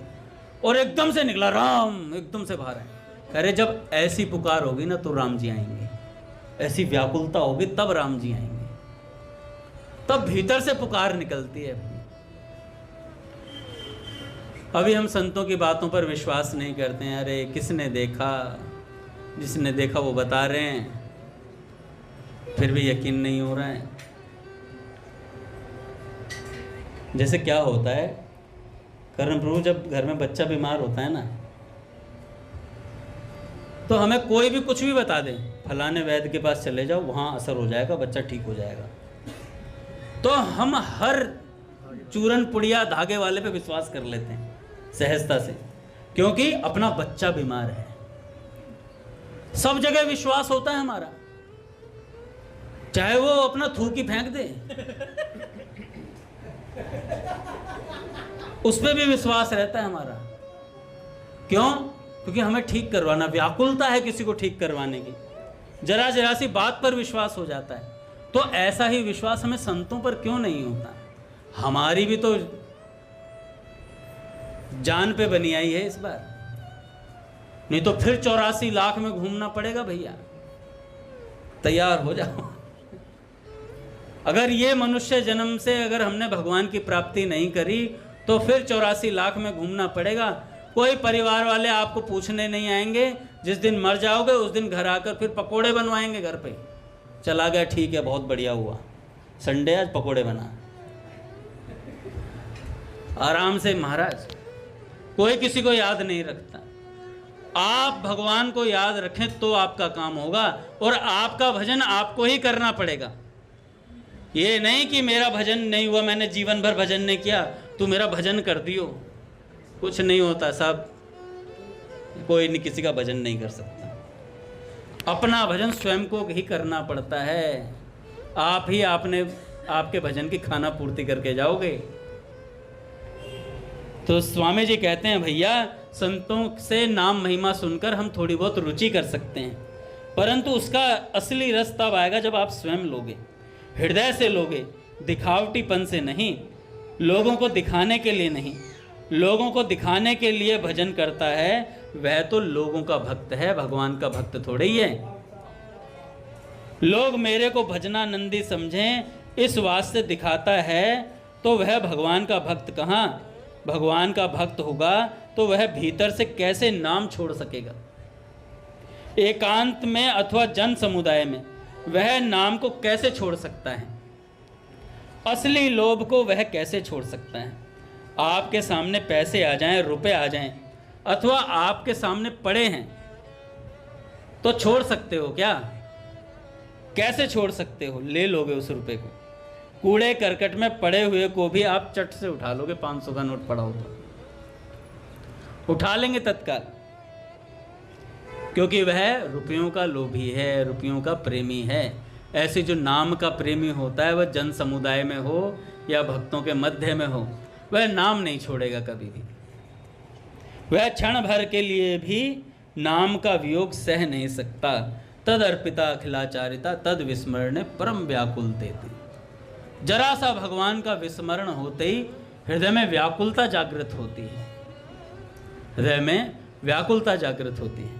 Speaker 1: और एकदम से निकला राम, एकदम से बाहर आए। अरे जब ऐसी पुकार होगी ना तो राम जी आएंगे, ऐसी व्याकुलता होगी तब राम जी आएंगे, तब भीतर से पुकार निकलती है। अभी हम संतों की बातों पर विश्वास नहीं करते हैं। अरे किसने देखा, जिसने देखा वो बता रहे हैं, फिर भी यकीन नहीं हो रहा है। जैसे क्या होता है, करण प्रभु, जब घर में बच्चा बीमार होता है ना, तो हमें कोई भी कुछ भी बता दे, फलाने वैद्य के पास चले जाओ, वहाँ असर हो जाएगा, बच्चा ठीक हो जाएगा, तो हम हर चूरन पुड़िया धागे वाले पे विश्वास कर लेते हैं सहजता से, क्योंकि अपना बच्चा बीमार है। सब जगह विश्वास होता है हमारा, चाहे वो अपना थूकी फेंक दे उस पर भी विश्वास रहता है हमारा। क्यों? क्योंकि हमें ठीक करवाना, व्याकुलता है किसी को ठीक करवाने की, जरा जरा सी बात पर विश्वास हो जाता है। तो ऐसा ही विश्वास हमें संतों पर क्यों नहीं होता? हमारी भी तो जान पे बनी आई है इस बार, नहीं तो फिर 84 लाख में घूमना पड़ेगा भैया। तैयार हो जाओ। अगर ये मनुष्य जन्म से अगर हमने भगवान की प्राप्ति नहीं करी तो फिर 84 लाख में घूमना पड़ेगा। कोई परिवार वाले आपको पूछने नहीं आएंगे। जिस दिन मर जाओगे उस दिन घर आकर फिर पकोड़े बनवाएंगे घर पे। चला गया, ठीक है, बहुत बढ़िया हुआ, संडे आज पकोड़े बना, आराम से। महाराज, कोई किसी को याद नहीं रखता। आप भगवान को याद रखें तो आपका काम होगा, और आपका भजन आपको ही करना पड़ेगा। ये नहीं कि मेरा भजन नहीं हुआ, मैंने जीवन भर भजन नहीं किया, तू मेरा भजन कर दियो। कुछ नहीं होता साहब। कोई किसी का भजन नहीं कर सकता। अपना भजन स्वयं को ही करना पड़ता है। आप ही आपके भजन की खाना पूर्ति करके जाओगे। तो स्वामी जी कहते हैं भैया, संतों से नाम महिमा सुनकर हम थोड़ी बहुत रुचि कर सकते हैं, परंतु उसका असली रस तब आएगा जब आप स्वयं लोगे, हृदय से लोगे, दिखावटीपन से नहीं, लोगों को दिखाने के लिए नहीं। लोगों को दिखाने के लिए भजन करता है वह तो लोगों का भक्त है, भगवान का भक्त थोड़े ही है। लोग मेरे को भजनानंदी समझें इस वास्ते दिखाता है, तो वह भगवान का भक्त कहाँ? भगवान का भक्त होगा तो वह भीतर से कैसे नाम छोड़ सकेगा? एकांत में अथवा जन समुदाय में वह नाम को कैसे छोड़ सकता है? असली लोभ को वह कैसे छोड़ सकता है? आपके सामने पैसे आ जाएं, रुपए आ जाएं, अथवा आपके सामने पड़े हैं तो छोड़ सकते हो क्या? कैसे छोड़ सकते हो? ले लोगे उस रुपए को। कूड़े करकट में पड़े हुए को भी आप चट से उठा लोगे। 500 का नोट पड़ा हो तो उठा लेंगे तत्काल, क्योंकि वह रुपयों का लोभी है, रुपयों का प्रेमी है। ऐसे जो नाम का प्रेमी होता है, वह जन समुदाय में हो या भक्तों के मध्य में हो, वह नाम नहीं छोड़ेगा कभी भी। वह क्षण भर के लिए भी नाम का वियोग सह नहीं सकता। तद अर्पिता अखिलाचारिता तद विस्मरण परम व्याकुल देती। जरा सा भगवान का विस्मरण होते ही हृदय में व्याकुलता जागृत होती है, हृदय में व्याकुलता जागृत होती है।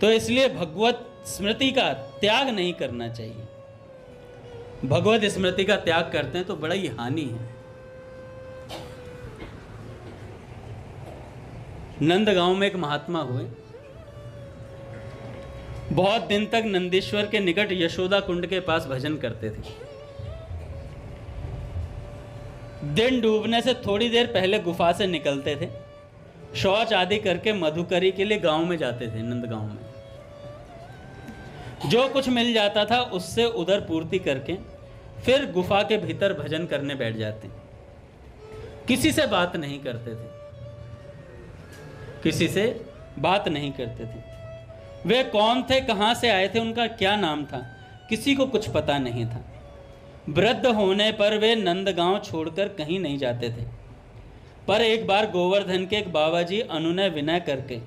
Speaker 1: तो इसलिए भगवत स्मृति का त्याग नहीं करना चाहिए। भगवत स्मृति का त्याग करते हैं तो बड़ा ही हानि है। नंदगांव में एक महात्मा हुए, बहुत दिन तक नंदीश्वर के निकट यशोदा कुंड के पास भजन करते थे। दिन डूबने से थोड़ी देर पहले गुफा से निकलते थे, शौच आदि करके मधुकरी के लिए गांव में जाते थे। नंदगांव में जो कुछ मिल जाता था उससे उधर पूर्ति करके फिर गुफा के भीतर भजन करने बैठ जाते। किसी से बात नहीं करते थे, किसी से बात नहीं करते थे। वे कौन थे, कहाँ से आए थे, उनका क्या नाम था, किसी को कुछ पता नहीं था। वृद्ध होने पर वे नंदगांव छोड़कर कहीं नहीं जाते थे। पर एक बार गोवर्धन के एक बाबा जी अनुनय विनय करके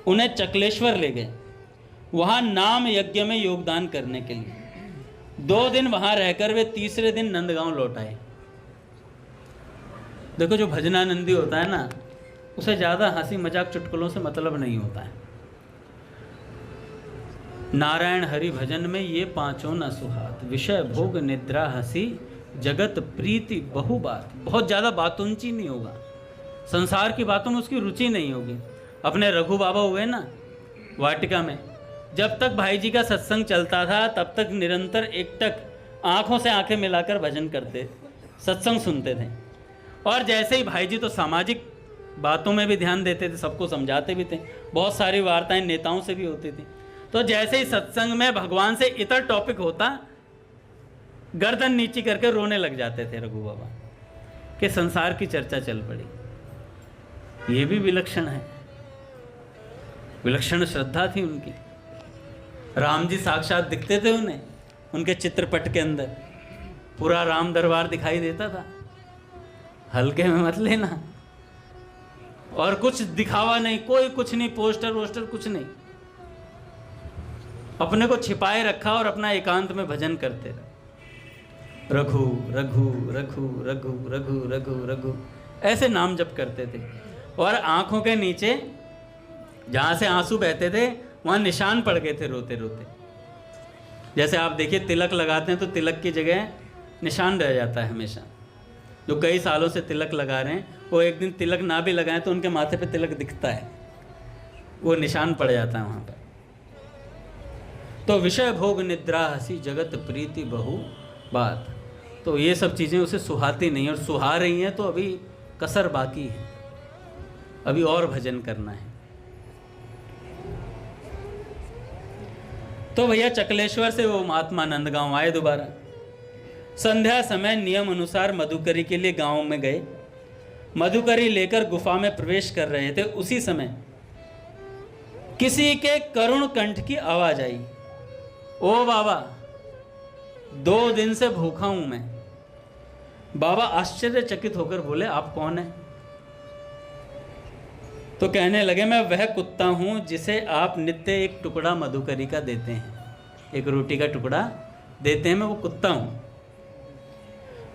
Speaker 1: उन्हें चकलेश्वर ले गए, वहाँ नाम यज्ञ में योगदान करने के लिए। 2 दिन वहाँ रहकर वे तीसरे दिन नंदगांव लौट आए। देखो, जो भजनानंदी होता है ना, उसे ज़्यादा हंसी मजाक चुटकुलों से मतलब नहीं होता है। नारायण हरि भजन में ये 5 न सुहात, विषय भोग निद्रा हंसी, जगत प्रीति बहु बात। बहुत ज़्यादा बातुंची नहीं होगा, संसार की बातों में उसकी रुचि नहीं होगी। अपने रघु बाबा हुए ना वाटिका में, जब तक भाई जी का सत्संग चलता था तब तक निरंतर एकटक आंखों से आंखें मिलाकर भजन करते, सत्संग सुनते थे। और जैसे ही भाई जी तो सामाजिक बातों में भी ध्यान देते थे, सबको समझाते भी थे, बहुत सारी वार्ताएं नेताओं से भी होती थी। तो जैसे ही सत्संग में भगवान से इतर टॉपिक होता, गर्दन नीची करके रोने लग जाते थे रघु बाबा कि संसार की चर्चा चल पड़ी। ये भी विलक्षण है, विलक्षण श्रद्धा थी उनकी। राम जी साक्षात दिखते थे उन्हें, उनके चित्रपट के अंदर पूरा राम दरबार दिखाई देता था। हल्के में मत लेना। और कुछ दिखावा नहीं, कोई कुछ नहीं, पोस्टर वोस्टर कुछ नहीं, अपने को छिपाए रखा और अपना एकांत में भजन करते रहे। रघु रघु रघु रघु रघु रघु रघु ऐसे नाम जप करते थे। और आंखों के नीचे जहाँ से आंसू बहते थे वहाँ निशान पड़ गए थे रोते रोते। जैसे आप देखिए तिलक लगाते हैं तो तिलक की जगह निशान रह जाता है हमेशा। जो कई सालों से तिलक लगा रहे हैं वो एक दिन तिलक ना भी लगाएं तो उनके माथे पे तिलक दिखता है, वो निशान पड़ जाता है वहाँ पर। तो विषय भोग निद्रा हंसी जगत प्रीति बहु बात, तो ये सब चीज़ें उसे सुहाती नहीं, और सुहा रही हैं तो अभी कसर बाकी है, अभी और भजन करना है। तो भैया चकलेश्वर से वो महात्मा नंदगांव आए दोबारा। संध्या समय नियम अनुसार मधुकरी के लिए गांव में गए। मधुकरी लेकर गुफा में प्रवेश कर रहे थे, उसी समय किसी के करुण कंठ की आवाज आई, ओ बाबा 2 दिन से भूखा हूं मैं। बाबा आश्चर्यचकित होकर बोले, आप कौन हैं? तो कहने लगे, मैं वह कुत्ता हूं जिसे आप नित्य एक टुकड़ा मधुकरी का देते हैं, एक रोटी का टुकड़ा देते हैं, मैं वो कुत्ता हूं।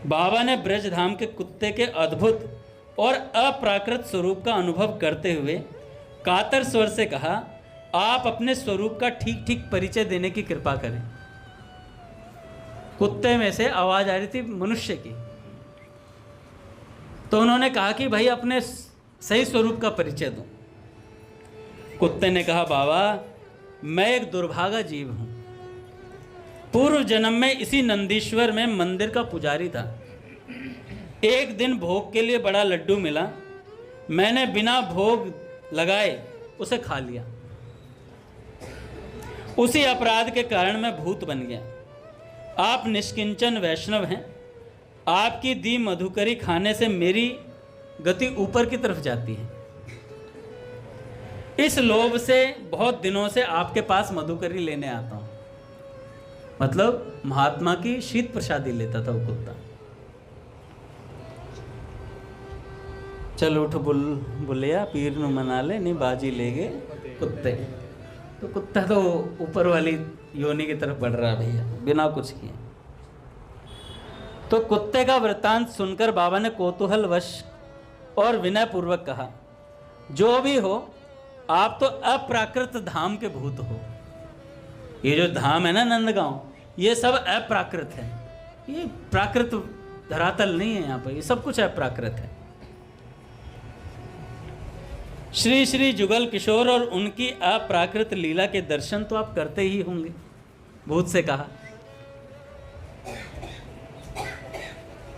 Speaker 1: बाबा ने ब्रजधाम के कुत्ते के अद्भुत और अप्राकृत स्वरूप का अनुभव करते हुए कातर स्वर से कहा, आप अपने स्वरूप का ठीक ठीक परिचय देने की कृपा करें। कुत्ते में से आवाज आ रही थी मनुष्य की। तो उन्होंने कहा कि भाई अपने सही स्वरूप का परिचय दो। कुत्ते ने कहा, बाबा मैं एक दुर्भागा जीव हूं। पूर्व जन्म में इसी नंदीश्वर में मंदिर का पुजारी था। एक दिन भोग के लिए बड़ा लड्डू मिला, मैंने बिना भोग लगाए उसे खा लिया। उसी अपराध के कारण मैं भूत बन गया। आप निष्किंचन वैष्णव हैं, आपकी दी मधुकरी खाने से मेरी गति ऊपर की तरफ जाती है। इस लोभ से बहुत दिनों से आपके पास मधुकरी लेने आता हूं। मतलब महात्मा की शीत प्रसादी लेता था वो कुत्ता। चल उठ बुलिया पीर नु मना ले, नहीं बाजी ले गए कुत्ते। तो कुत्ता तो ऊपर वाली योनि की तरफ बढ़ रहा भैया, बिना कुछ किए। तो कुत्ते का वृत्तांत सुनकर बाबा ने कौतूहलवश और विनय पूर्वक कहा, जो भी हो आप तो अप्राकृत धाम के भूत हो। ये जो धाम है ना नंदगांव, ये सब अप्राकृत है, ये प्राकृत धरातल नहीं है। यहाँ पर ये सब कुछ अप्राकृत है। श्री श्री जुगल किशोर और उनकी अप्राकृत लीला के दर्शन तो आप करते ही होंगे, भूत से कहा।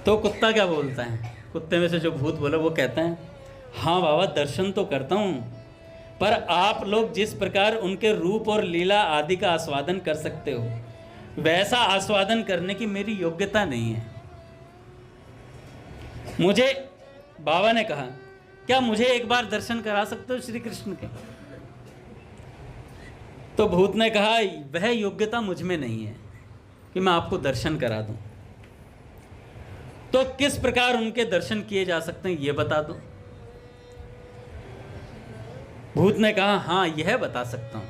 Speaker 1: तो कुत्ता क्या बोलता है? कुत्ते में से जो भूत बोला वो कहता है, हाँ बाबा दर्शन तो करता हूँ, पर आप लोग जिस प्रकार उनके रूप और लीला आदि का आस्वादन कर सकते हो, वैसा आस्वादन करने की मेरी योग्यता नहीं है। मुझे, बाबा ने कहा, क्या मुझे एक बार दर्शन करा सकते हो श्री कृष्ण के? तो भूत ने कहा, वह योग्यता मुझ में नहीं है कि मैं आपको दर्शन करा दूं। तो किस प्रकार उनके दर्शन किए जा सकते हैं, यह बता दो। भूत ने कहा, हाँ यह बता सकता हूं,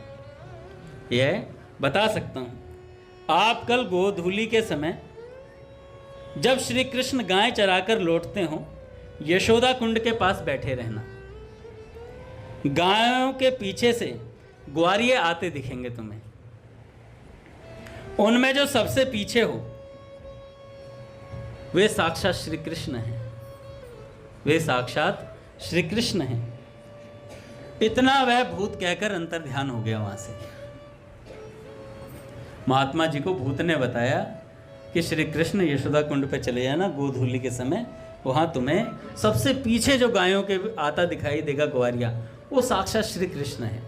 Speaker 1: यह बता सकता हूं। आप कल गोधूली के समय जब श्री कृष्ण गाय चराकर लौटते हो, यशोदा कुंड के पास बैठे रहना। गायों के पीछे से ग्वारिये आते दिखेंगे तुम्हें। उनमें जो सबसे पीछे हो वे साक्षात श्री कृष्ण हैं, वे साक्षात श्री कृष्ण हैं। इतना वह भूत कहकर अंतर ध्यान हो गया वहां से। महात्मा जी को भूत ने बताया कि श्री कृष्ण यशोदा कुंड पे चले जाना गोधूली के समय, वहां तुम्हें सबसे पीछे जो गायों के आता दिखाई देगा ग्वारिया, वो साक्षात श्री कृष्ण है।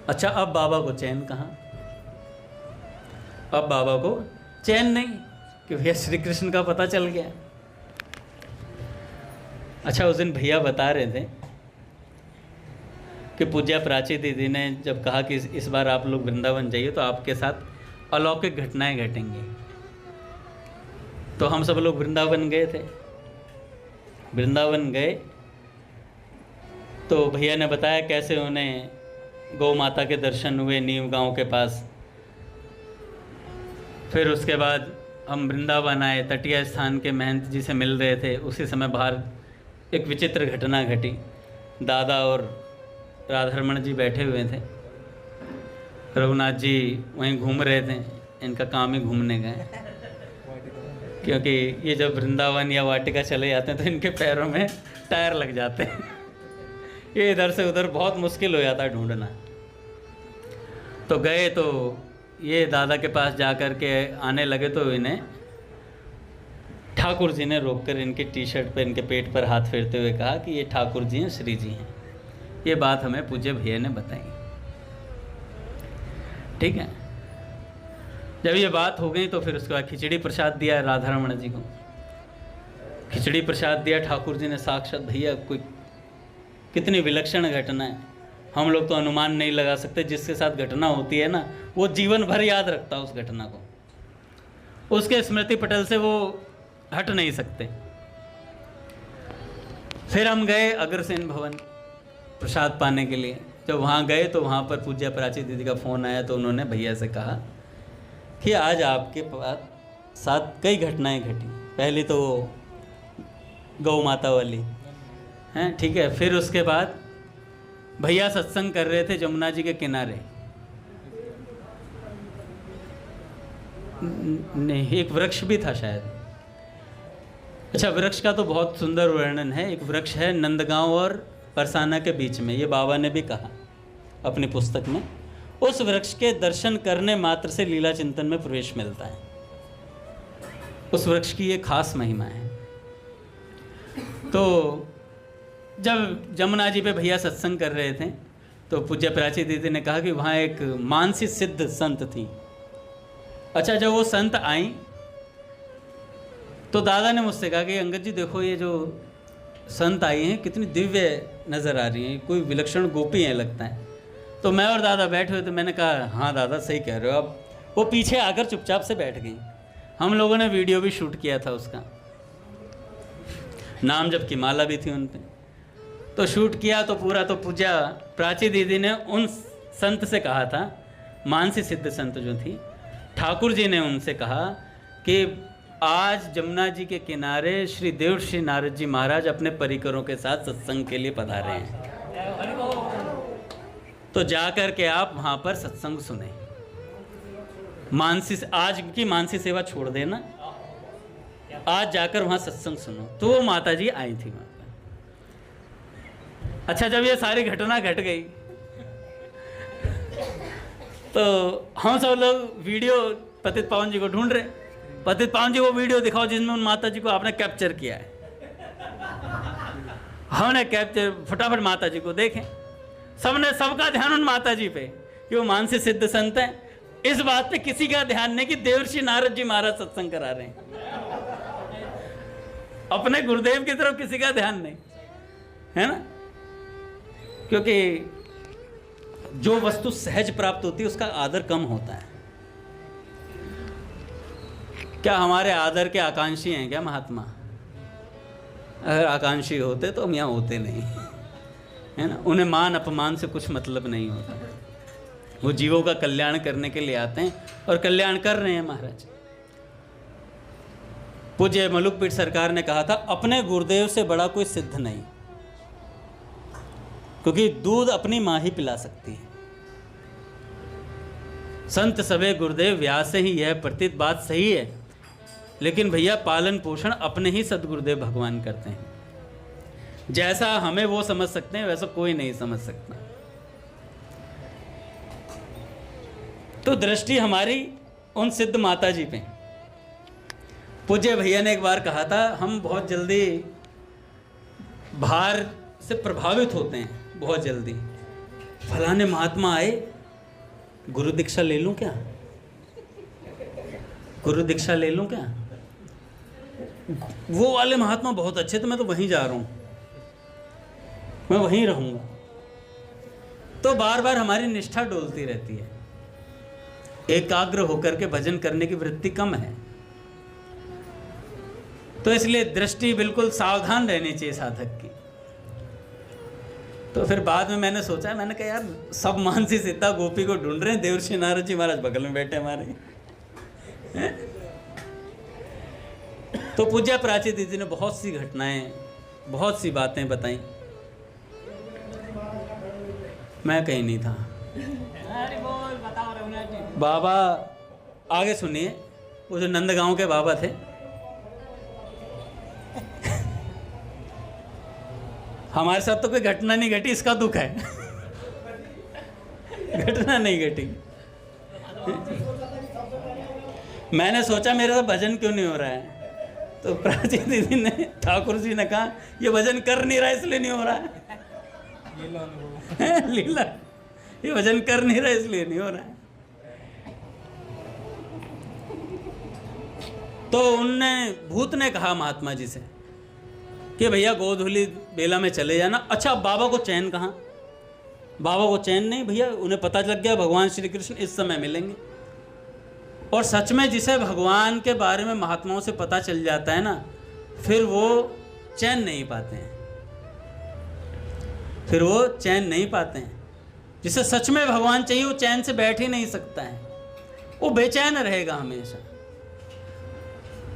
Speaker 1: अच्छा, अब बाबा को चैन कहां? अब बाबा को चैन नहीं कि भैया श्री कृष्ण का पता चल गया। अच्छा, उस दिन भैया बता रहे थे कि पूज्या प्राची दीदी ने जब कहा कि इस बार आप लोग वृंदावन जाइए तो आपके साथ अलौकिक घटनाएं घटेंगी, तो हम सब लोग वृंदावन गए थे। वृंदावन गए तो भैया ने बताया कैसे उन्हें गौ माता के दर्शन हुए नीम गांव के पास। फिर उसके बाद हम वृंदावन आए, तटीय स्थान के महंत जी से मिल रहे थे। उसी समय बाहर एक विचित्र घटना घटी। दादा और राधारमण जी बैठे हुए थे, रघुनाथ जी वहीं घूम रहे थे, इनका काम ही घूमने गए, क्योंकि ये जब वृंदावन या वाटिका चले जाते हैं तो इनके पैरों में टायर लग जाते हैं। ये इधर से उधर बहुत मुश्किल हो जाता है ढूंढना। तो गए तो ये दादा के पास जा कर के आने लगे तो इन्हें ठाकुर जी ने रोककर इनके टी शर्ट पर इनके पेट पर हाथ फेरते हुए कहा कि ये ठाकुर जी हैं, श्री जी हैं। ये बात हमें पूज्य भैया ने बताई। ठीक है, जब ये बात हो गई तो फिर उसके बाद खिचड़ी प्रसाद दिया राधारमण जी को। खिचड़ी प्रसाद दिया ठाकुर जी ने साक्षात। भैया कोई कितनी विलक्षण घटना है, हम लोग तो अनुमान नहीं लगा सकते। जिसके साथ घटना होती है ना, वो जीवन भर याद रखता है उस घटना को, उसके स्मृति पटल से वो हट नहीं सकते। फिर हम गए अग्रसेन भवन प्रसाद पाने के लिए। जब वहाँ गए तो वहाँ पर पूज्य प्राची दीदी का फ़ोन आया, तो उन्होंने भैया से कहा कि आज आपके साथ कई घटनाएं घटी। पहली तो गौ माता वाली हैं, ठीक है। फिर उसके बाद भैया सत्संग कर रहे थे जमुना जी के किनारे, नहीं एक वृक्ष भी था शायद। अच्छा, वृक्ष का तो बहुत सुंदर वर्णन है। एक वृक्ष है नंदगांव और परसाना के बीच में, ये बाबा ने भी कहा अपनी पुस्तक में। उस वृक्ष के दर्शन करने मात्र से लीला चिंतन में प्रवेश मिलता है। उस वृक्ष की ये खास महिमा है। तो जब जमुना जी पे भैया सत्संग कर रहे थे तो पूज्य प्राची दीदी ने कहा कि वहाँ एक मानसी सिद्ध संत थी। अच्छा, जब वो संत आई तो दादा ने मुझसे कहा कि अंगद जी देखो, ये जो संत आई हैं कितनी दिव्य नज़र आ रही हैं, कोई विलक्षण गोपी हैं लगता है। तो मैं और दादा बैठे हुए थे, मैंने कहा हाँ दादा सही कह रहे हो। अब वो पीछे आकर चुपचाप से बैठ गई। हम लोगों ने वीडियो भी शूट किया था उसका, नाम जब की माला भी थी उन पे, तो शूट किया तो पूरा। तो पूजा प्राची दीदी ने उन संत से कहा था, मानसी सिद्ध संत जो थी, ठाकुर जी ने उनसे कहा कि आज जमुना जी के किनारे श्री देवर्षि नारद जी महाराज अपने परिकरों के साथ सत्संग के लिए पधारे हैं, तो जाकर के आप वहाँ पर सत्संग सुने। मानसी, आज की मानसी सेवा छोड़ देना, आज जाकर वहाँ सत्संग सुनो। तो वो माता जी आई थी वहाँ पर। अच्छा, जब ये सारी घटना घट गई तो हम सब लोग वीडियो पतित पावन जी को ढूंढ रहे। पतित पावन जी वो वीडियो दिखाओ जिसमें उन माता जी को आपने कैप्चर किया है। हमने कैप्चर फटाफट माता जी को देखें, सबका ध्यान उन माता जी पे कि वो मानसी सिद्ध संत हैं। इस बात पे किसी का ध्यान नहीं कि देवर्षि नारद जी महाराज सत्संग करा रहे हैं। अपने गुरुदेव की तरफ किसी का ध्यान नहीं है ना, क्योंकि जो वस्तु सहज प्राप्त होती है उसका आदर कम होता है। क्या हमारे आदर के आकांक्षी हैं क्या महात्मा? अगर आकांक्षी होते तो हम यहाँ होते नहीं, है ना। उन्हें मान अपमान से कुछ मतलब नहीं होता, वो जीवों का कल्याण करने के लिए आते हैं और कल्याण कर रहे हैं महाराज। पूज्य मलुकपीठ सरकार ने कहा था, अपने गुरुदेव से बड़ा कोई सिद्ध नहीं, क्योंकि दूध अपनी माँ ही पिला सकती है। संत सवे गुरुदेव व्यास ही, यह प्रतीत बात सही है, लेकिन भैया पालन पोषण अपने ही सदगुरुदेव भगवान करते हैं। जैसा हमें वो समझ सकते हैं वैसा कोई नहीं समझ सकता। तो दृष्टि हमारी उन सिद्ध माता जी पे। पूज्य भैया ने एक बार कहा था, हम बहुत जल्दी भार से प्रभावित होते हैं, बहुत जल्दी। फलाने महात्मा आए, गुरु दीक्षा ले लूं क्या? गुरु दीक्षा ले लूं क्या? वो वाले महात्मा बहुत अच्छे थे, मैं तो वहीं जा रहा हूं, मैं वहीं रहूंगा। तो बार बार हमारी निष्ठा डोलती रहती है, एकाग्र होकर के भजन करने की वृत्ति कम है। तो इसलिए दृष्टि बिल्कुल सावधान रहनी चाहिए साधक की। तो फिर बाद में मैंने सोचा, मैंने कहा यार सब मानसी सीता गोपी को ढूंढ रहे हैं, देवर्षि नारद जी महाराज बगल में बैठे हमारे। तो पूज्य प्राची दीदी ने बहुत सी घटनाएं, बहुत सी बातें बताई। मैं कहीं नहीं था। बाबा आगे सुनिए, वो जो नंदगांव के बाबा थे, हमारे साथ तो कोई घटना नहीं घटी, इसका दुख है। घटना नहीं घटी। मैंने सोचा मेरे साथ भजन क्यों नहीं हो रहा है, तो प्राची दीदी ने, ठाकुर जी ने कहा ये भजन कर नहीं रहा इसलिए नहीं हो रहा है। लीला, ये भजन कर नहीं रहा इसलिए नहीं हो रहा है। तो उनने, भूत ने कहा महात्मा जी से कि भैया गोधूली बेला में चले जाना। अच्छा, बाबा को चैन कहाँ? बाबा को चैन नहीं भैया, उन्हें पता लग गया भगवान श्री कृष्ण इस समय मिलेंगे। और सच में जिसे भगवान के बारे में महात्माओं से पता चल जाता है ना, फिर वो चैन नहीं पाते हैं, फिर वो चैन नहीं पाते हैं। जिसे सच में भगवान चाहिए वो चैन से बैठ ही नहीं सकता है, वो बेचैन रहेगा हमेशा।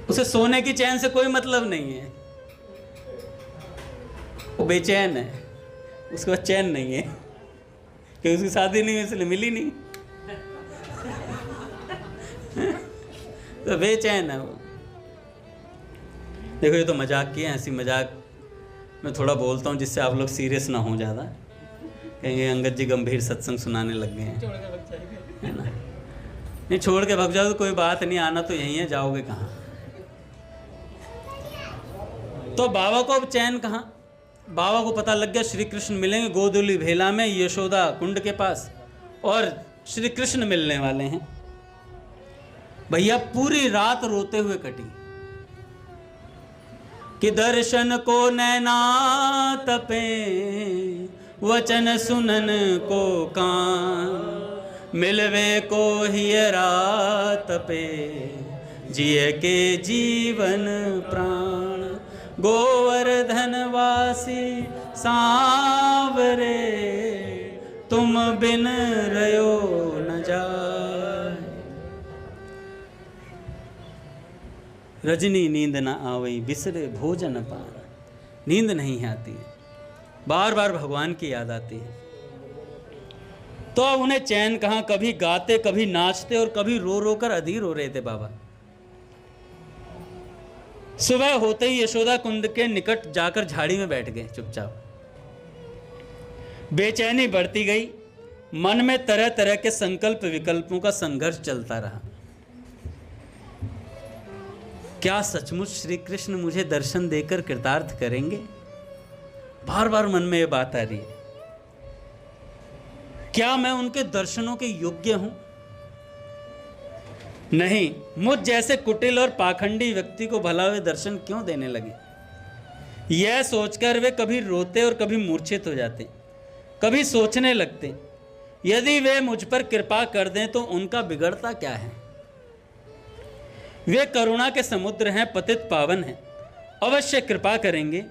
Speaker 1: उसे सोने की चैन से कोई मतलब नहीं है, वो बेचैन है, उसके बाद चैन नहीं है क्योंकि उसकी शादी नहीं हुई इसलिए मिली नहीं तो बेचैन है वो। देखो ये तो मजाक की है, ऐसी मजाक मैं थोड़ा बोलता हूँ जिससे आप लोग सीरियस ना हो ज़्यादा, कहेंगे अंगद जी गंभीर सत्संग सुनाने लग गए हैं, है ना। नहीं, छोड़ के भग जाओ तो कोई बात नहीं, आना तो यहीं है, जाओगे कहाँ। तो बाबा को अब चैन कहाँ? बाबा को पता लग गया श्री कृष्ण मिलेंगे गोधूली भेला में यशोदा कुंड के पास, और श्री कृष्ण मिलने वाले हैं। भैया पूरी रात रोते हुए कटी कि दर्शन को नैना तपे, वचन सुनन को कान, मिलवे को हियरा तपे, जिए के जीवन प्राण। गोवर्धन वासी सांवरे, तुम बिन रयो न जाए। रजनी नींद न आवई, बिसरे भोजन पान। नींद नहीं आती है, बार बार भगवान की याद आती है। तो अब उन्हें चैन कहाँ, कभी गाते कभी नाचते और कभी रो रो कर अधीर हो रहे थे बाबा। सुबह होते ही यशोदा कुंड के निकट जाकर झाड़ी में बैठ गए चुपचाप। बेचैनी बढ़ती गई, मन में तरह तरह के संकल्प विकल्पों का संघर्ष चलता रहा। क्या सचमुच श्री कृष्ण मुझे दर्शन देकर कृतार्थ करेंगे? बार बार मन में ये बात आ रही है। क्या मैं उनके दर्शनों के योग्य हूं? नहीं, मुझ जैसे कुटिल और पाखंडी व्यक्ति को भला वे दर्शन क्यों देने लगे? यह सोचकर वे कभी रोते और कभी मूर्छित हो जाते, कभी सोचने लगते, यदि वे मुझ पर कृपा कर दें तो उनका बिगड़ता क्या है? वे करुणा के समुद्र हैं, पतित पावन हैं, अवश्य कृपा करेंगे।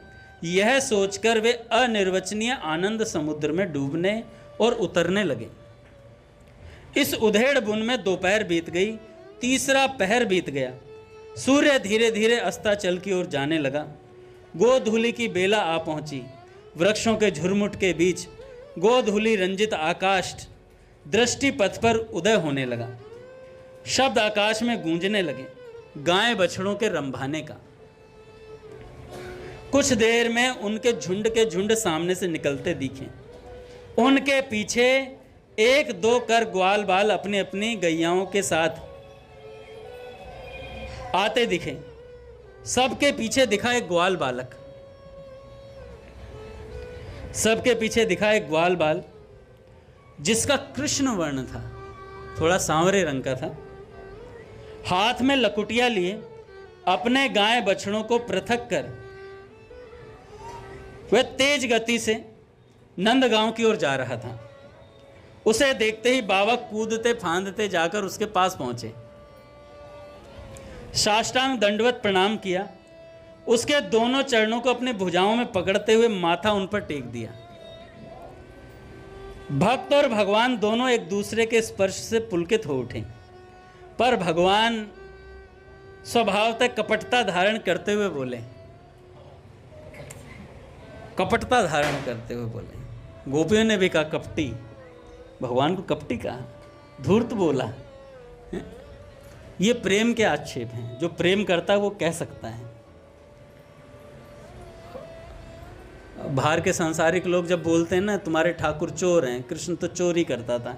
Speaker 1: यह सोचकर वे अनिर्वचनीय आनंद समुद्र में डूबने और उतरने लगे। इस उधेड़ बुन में दोपहर बीत गई, तीसरा पहर बीत गया। सूर्य धीरे धीरे अस्ताचल की ओर जाने लगा। गोधूली की बेला आ पहुंची। वृक्षों के झुरमुट के बीच गोधूली रंजित आकाश दृष्टि पथ पर उदय होने लगा। शब्द आकाश में गूंजने लगे, गाय बछड़ों के रंभाने का। कुछ देर में उनके झुंड के झुंड सामने से निकलते दिखे। उनके पीछे एक दो कर ग्वाल बाल अपनी अपनी गैयाओं के साथ आते दिखे। सबके पीछे दिखा एक ग्वाल बालक, सबके पीछे दिखा एक ग्वाल बाल जिसका कृष्ण वर्ण था, थोड़ा सांवरे रंग का था। हाथ में लकुटिया लिए अपने गाय बछड़ों को पृथक कर वह तेज गति से नंदगांव की ओर जा रहा था। उसे देखते ही बाबा कूदते फांदते जाकर उसके पास पहुंचे, साष्टांग दंडवत प्रणाम किया, उसके दोनों चरणों को अपने भुजाओं में पकड़ते हुए माथा उन पर टेक दिया। भक्त और भगवान दोनों एक दूसरे के स्पर्श से पुलकित हो उठे, पर भगवान स्वभावतः कपटता धारण करते हुए बोले, कपटता धारण करते हुए बोले। गोपियों ने भी कहा कपटी, भगवान को कपटी कहा, धूर्त बोला। ये प्रेम के आक्षेप हैं, जो प्रेम करता है वो कह सकता है। बाहर के सांसारिक लोग जब बोलते हैं ना तुम्हारे ठाकुर चोर हैं, कृष्ण तो चोरी करता था,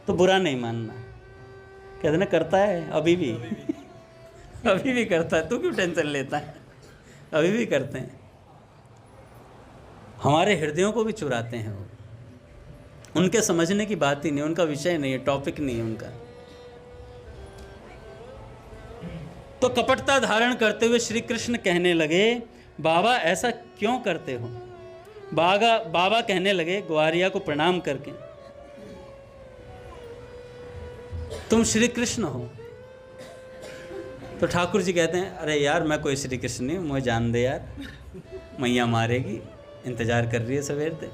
Speaker 1: तो बुरा नहीं मानना। कहते ना करता है अभी भी अभी भी करता है, तू क्यों टेंशन लेता है? अभी भी करते हैं, हमारे हृदयों को भी चुराते हैं वो। उनके समझने की बात ही नहीं, उनका विषय नहीं है, टॉपिक नहीं है उनका। तो कपटता धारण करते हुए श्री कृष्ण कहने लगे, बाबा ऐसा क्यों करते हो? बाबा कहने लगे ग्वारिया को प्रणाम करके, तुम श्री कृष्ण हो। तो ठाकुर जी कहते हैं, अरे यार मैं कोई श्री कृष्ण नहीं हूँ, मुझे जान दे यार, मैया मारेगी, इंतजार कर रही है सवेर से,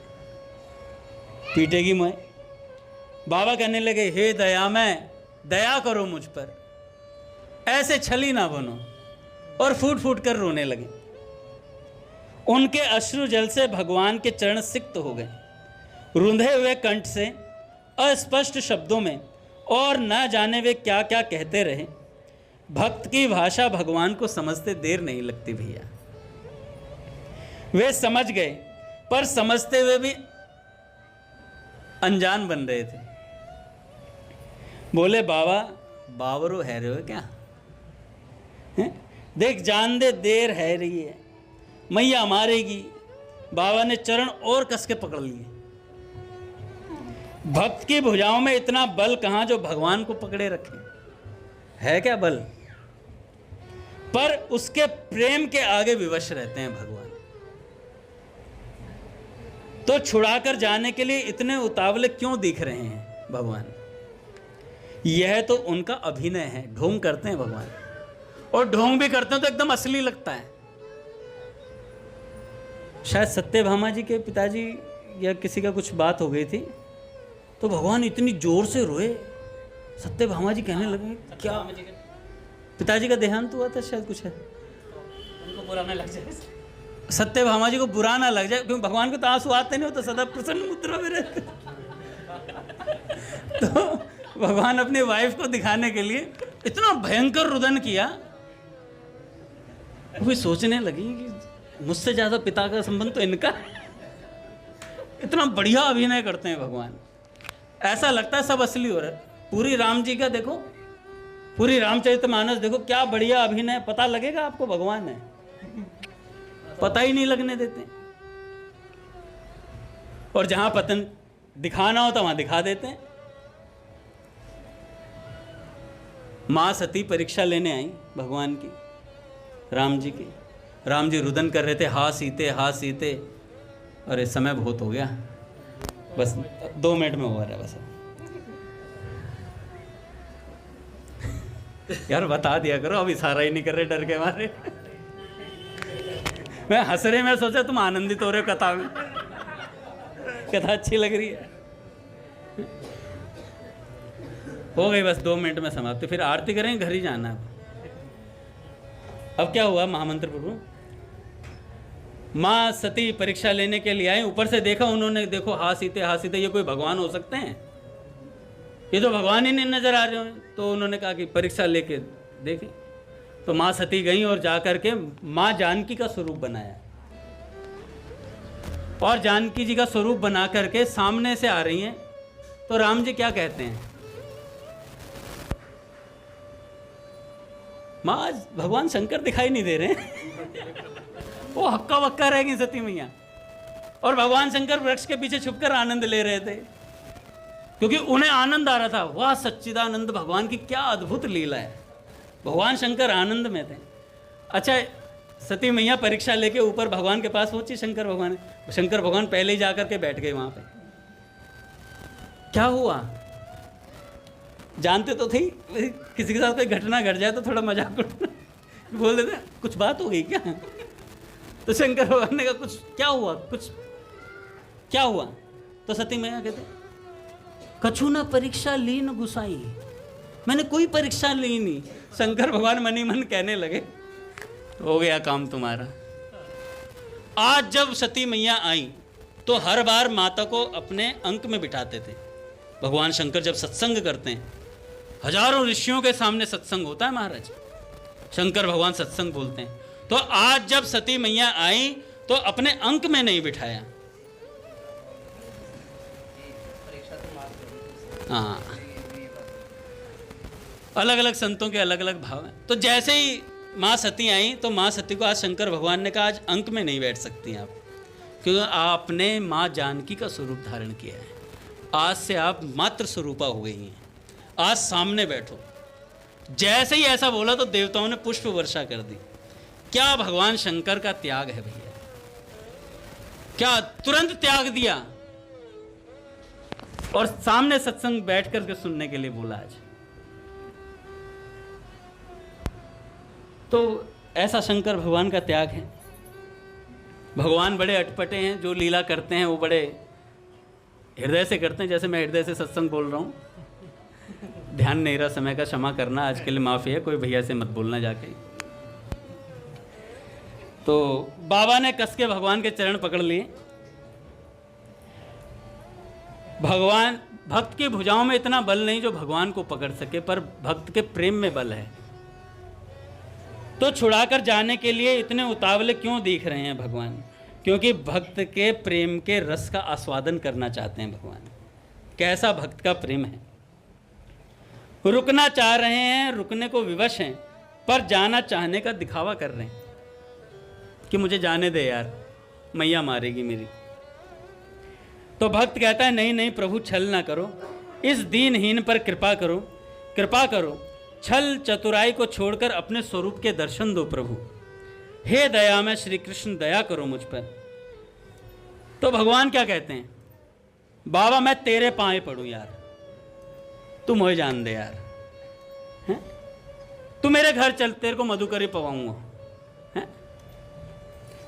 Speaker 1: पीटेगी मुझे। बाबा कहने लगे, हे दयामय, दया करो मुझ पर, ऐसे छली ना बनो, और फूट फूट कर रोने लगे। उनके अश्रु जल से भगवान के चरण सिक्त हो गए। रुंधे हुए कंठ से अस्पष्ट शब्दों में और न जाने वे क्या क्या कहते रहे। भक्त की भाषा भगवान को समझते देर नहीं लगती भैया। वे समझ गए, पर समझते हुए भी अनजान बन रहे थे। बोले, बाबा बावरो है रहे हो क्या? देख जान दे, देर है रही है, मैया मारेगी। बाबा ने चरण और कस के पकड़ लिए। भक्त की भुजाओं में इतना बल कहां जो भगवान को पकड़े रखे, है क्या बल? पर उसके प्रेम के आगे विवश रहते हैं भगवान। तो छुड़ाकर जाने के लिए इतने उतावले क्यों दिख रहे हैं भगवान? यह तो उनका अभिनय है, ढोंग करते हैं भगवान, और ढोंग भी करते हैं तो एकदम असली लगता है। शायद सत्यभामा जी के पिताजी या किसी का कुछ बात हो गई थी, तो भगवान इतनी जोर से रोए। सत्यभामा जी कहने लगे, क्या पिताजी का देहांत हुआ था शायद, कुछ है, उनको बुरा ना लग जाए, सत्यभामा जी को बुरा ना लग जाए, क्योंकि भगवान को तो आंसू आते नहीं, हो तो सदा प्रसन्न मुद्रा में रहते। तो भगवान अपनी वाइफ को दिखाने के लिए इतना भयंकर रुदन किया, वो सोचने लगी कि मुझसे ज्यादा पिता का संबंध तो इनका। इतना बढ़िया अभिनय करते हैं भगवान, ऐसा लगता है सब असली हो रहा है। पूरी राम जी का देखो, पूरी रामचरितमानस देखो, क्या बढ़िया अभिनय, पता लगेगा आपको भगवान है, पता ही नहीं लगने देते। और जहां पतन दिखाना हो तो वहां दिखा देते हैं। मां सती परीक्षा लेने आई भगवान की, राम जी की। राम जी रुदन कर रहे थे, हा सीते हा सीते। अरे समय बहुत हो गया, बस 2 मिनट में हुआ रहा बस। यार बता दिया करो, अब इशारा ही नहीं कर रहे डर के मारे। मैं हंस रहे, मैं सोचा तुम आनंदित हो रहे हो कथा में, कथा अच्छी लग रही है। हो गई बस 2 मिनट में समाप्ति, फिर आरती करेंगे, घर ही जाना है। अब क्या हुआ, महामंत्र प्रभु माँ सती परीक्षा लेने के लिए आई। ऊपर से देखा उन्होंने, देखो हा सीते, ये कोई भगवान हो सकते हैं? ये तो भगवान ही नहीं नजर आ रहे हो। तो उन्होंने कहा कि परीक्षा लेके देखें। तो माँ सती गई और जाकर के माँ जानकी का स्वरूप बनाया, और जानकी जी का स्वरूप बना करके सामने से आ रही हैं। तो राम जी क्या कहते हैं, माँ आज भगवान शंकर दिखाई नहीं दे रहे हैं। वो हक्का बक्का रह गई सती मैया, और भगवान शंकर वृक्ष के पीछे छुपकर आनंद ले रहे थे, क्योंकि उन्हें आनंद आ रहा था। वाह सच्चिदानंद भगवान की क्या अद्भुत लीला है। भगवान शंकर आनंद में थे। अच्छा, सती मैया परीक्षा लेके ऊपर भगवान के पास पहुंची। शंकर भगवान पहले ही जाकर के बैठ गए वहां पे। क्या हुआ जानते तो थे, किसी के साथ कोई घटना घट जाए तो थोड़ा मजाक बोल देते, कुछ बात हो गई क्या? तो शंकर भगवान ने कहा, कुछ क्या हुआ, कुछ क्या हुआ? तो सती मैया कहते, कछु ना परीक्षा ली न गुसाई, मैंने कोई परीक्षा ली नहीं। शंकर भगवान मन ही मन कहने लगे, हो गया काम तुम्हारा। आज जब सती मैया आई तो हर बार माता को अपने अंक में बिठाते थे। भगवान शंकर जब सत्संग करते हैं, हजारों ऋषियों के सामने सत्संग होता है महाराज, शंकर भगवान सत्संग बोलते हैं। तो आज जब सती मैया आई तो अपने अंक में नहीं बिठाया। हाँ, अलग अलग संतों के अलग अलग भाव हैं। तो जैसे ही माँ सती आई तो माँ सती को आज शंकर भगवान ने कहा, आज अंक में नहीं बैठ सकती आप, क्योंकि आपने माँ जानकी का स्वरूप धारण किया है। आज से आप मात्र स्वरूपा हो गई हैं, आज सामने बैठो। जैसे ही ऐसा बोला तो देवताओं ने पुष्प वर्षा कर दी। क्या भगवान शंकर का त्याग है भैया, क्या तुरंत त्याग दिया और सामने सत्संग बैठ करके सुनने के लिए बोला आज। तो ऐसा शंकर भगवान का त्याग है। भगवान बड़े अटपटे हैं, जो लीला करते हैं वो बड़े हृदय से करते हैं, जैसे मैं हृदय से सत्संग बोल रहा हूँ। ध्यान नहीं रहा समय का, क्षमा करना, आज के लिए माफ़ी है, कोई भैया से मत बोलना जाके। तो बाबा ने कस के भगवान के चरण पकड़ लिए। भगवान, भक्त की भुजाओं में इतना बल नहीं जो भगवान को पकड़ सके, पर भक्त के प्रेम में बल है। तो छुड़ाकर जाने के लिए इतने उतावले क्यों दिख रहे हैं भगवान? क्योंकि भक्त के प्रेम के रस का आस्वादन करना चाहते हैं भगवान। कैसा भक्त का प्रेम है। रुकना चाह रहे हैं, रुकने को विवश हैं, पर जाना चाहने का दिखावा कर रहे हैं कि मुझे जाने दे यार, मैया मारेगी मेरी। तो भक्त कहता है नहीं नहीं प्रभु, छल ना करो, इस दीनहीन पर कृपा करो, कृपा करो, छल चतुराई को छोड़कर अपने स्वरूप के दर्शन दो प्रभु। हे दया में श्री कृष्ण, दया करो मुझ पर। तो भगवान क्या कहते हैं? बाबा मैं तेरे पांव पड़ूं यार, तू मुझे जान दे यार, हैं? तू मेरे घर चल, तेरे को मधुकरी पवाऊंगा, हैं?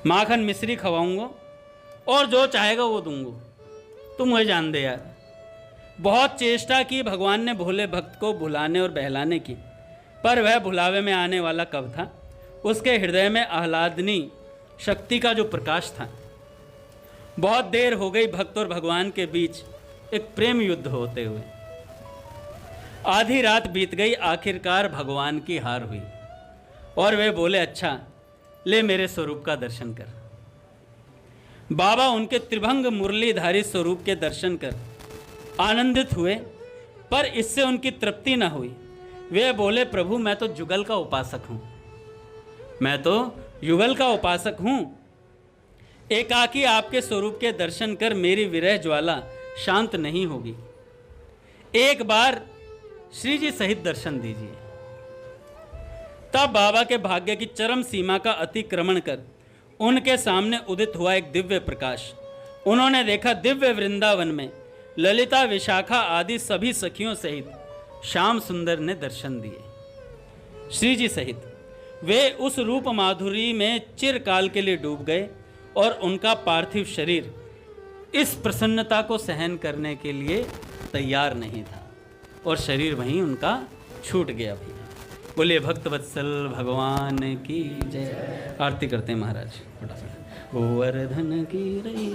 Speaker 1: माखन मिश्री खवाऊंगा और जो चाहेगा वो दूंगा, तू मुझे जान दे यार। बहुत चेष्टा की भगवान ने भोले भक्त को भुलाने और बहलाने की, पर वह भुलावे में आने वाला कब था? उसके हृदय में आह्लादनी शक्ति का जो प्रकाश था। बहुत देर हो गई भक्त और भगवान के बीच एक प्रेम युद्ध होते हुए। आधी रात बीत गई, आखिरकार भगवान की हार हुई और वे बोले अच्छा ले मेरे स्वरूप का दर्शन कर। बाबा उनके त्रिभंग मुरलीधारी स्वरूप के दर्शन कर आनंदित हुए, पर इससे उनकी तृप्ति न हुई। वे बोले प्रभु मैं तो जुगल का उपासक हूं, मैं तो युगल का उपासक हूं। एकाकी आपके स्वरूप के दर्शन कर मेरी विरह ज्वाला शांत नहीं होगी। एक बार श्री जी सहित दर्शन दीजिए। तब बाबा के भाग्य की चरम सीमा का अतिक्रमण कर उनके सामने उदित हुआ एक दिव्य प्रकाश। उन्होंने देखा दिव्य वृंदावन में ललिता, विशाखा आदि सभी सखियों सहित श्याम सुंदर ने दर्शन दिए। श्री जी सहित वे उस रूप माधुरी में चिरकाल के लिए डूब गए और उनका पार्थिव शरीर इस प्रसन्नता को सहन करने के लिए तैयार नहीं था और शरीर वहीं उनका छूट गया भी। बोलिए भक्त वत्सल भगवान की जय। आरती करते हैं महाराज फटाफट। गोवर्धन की रही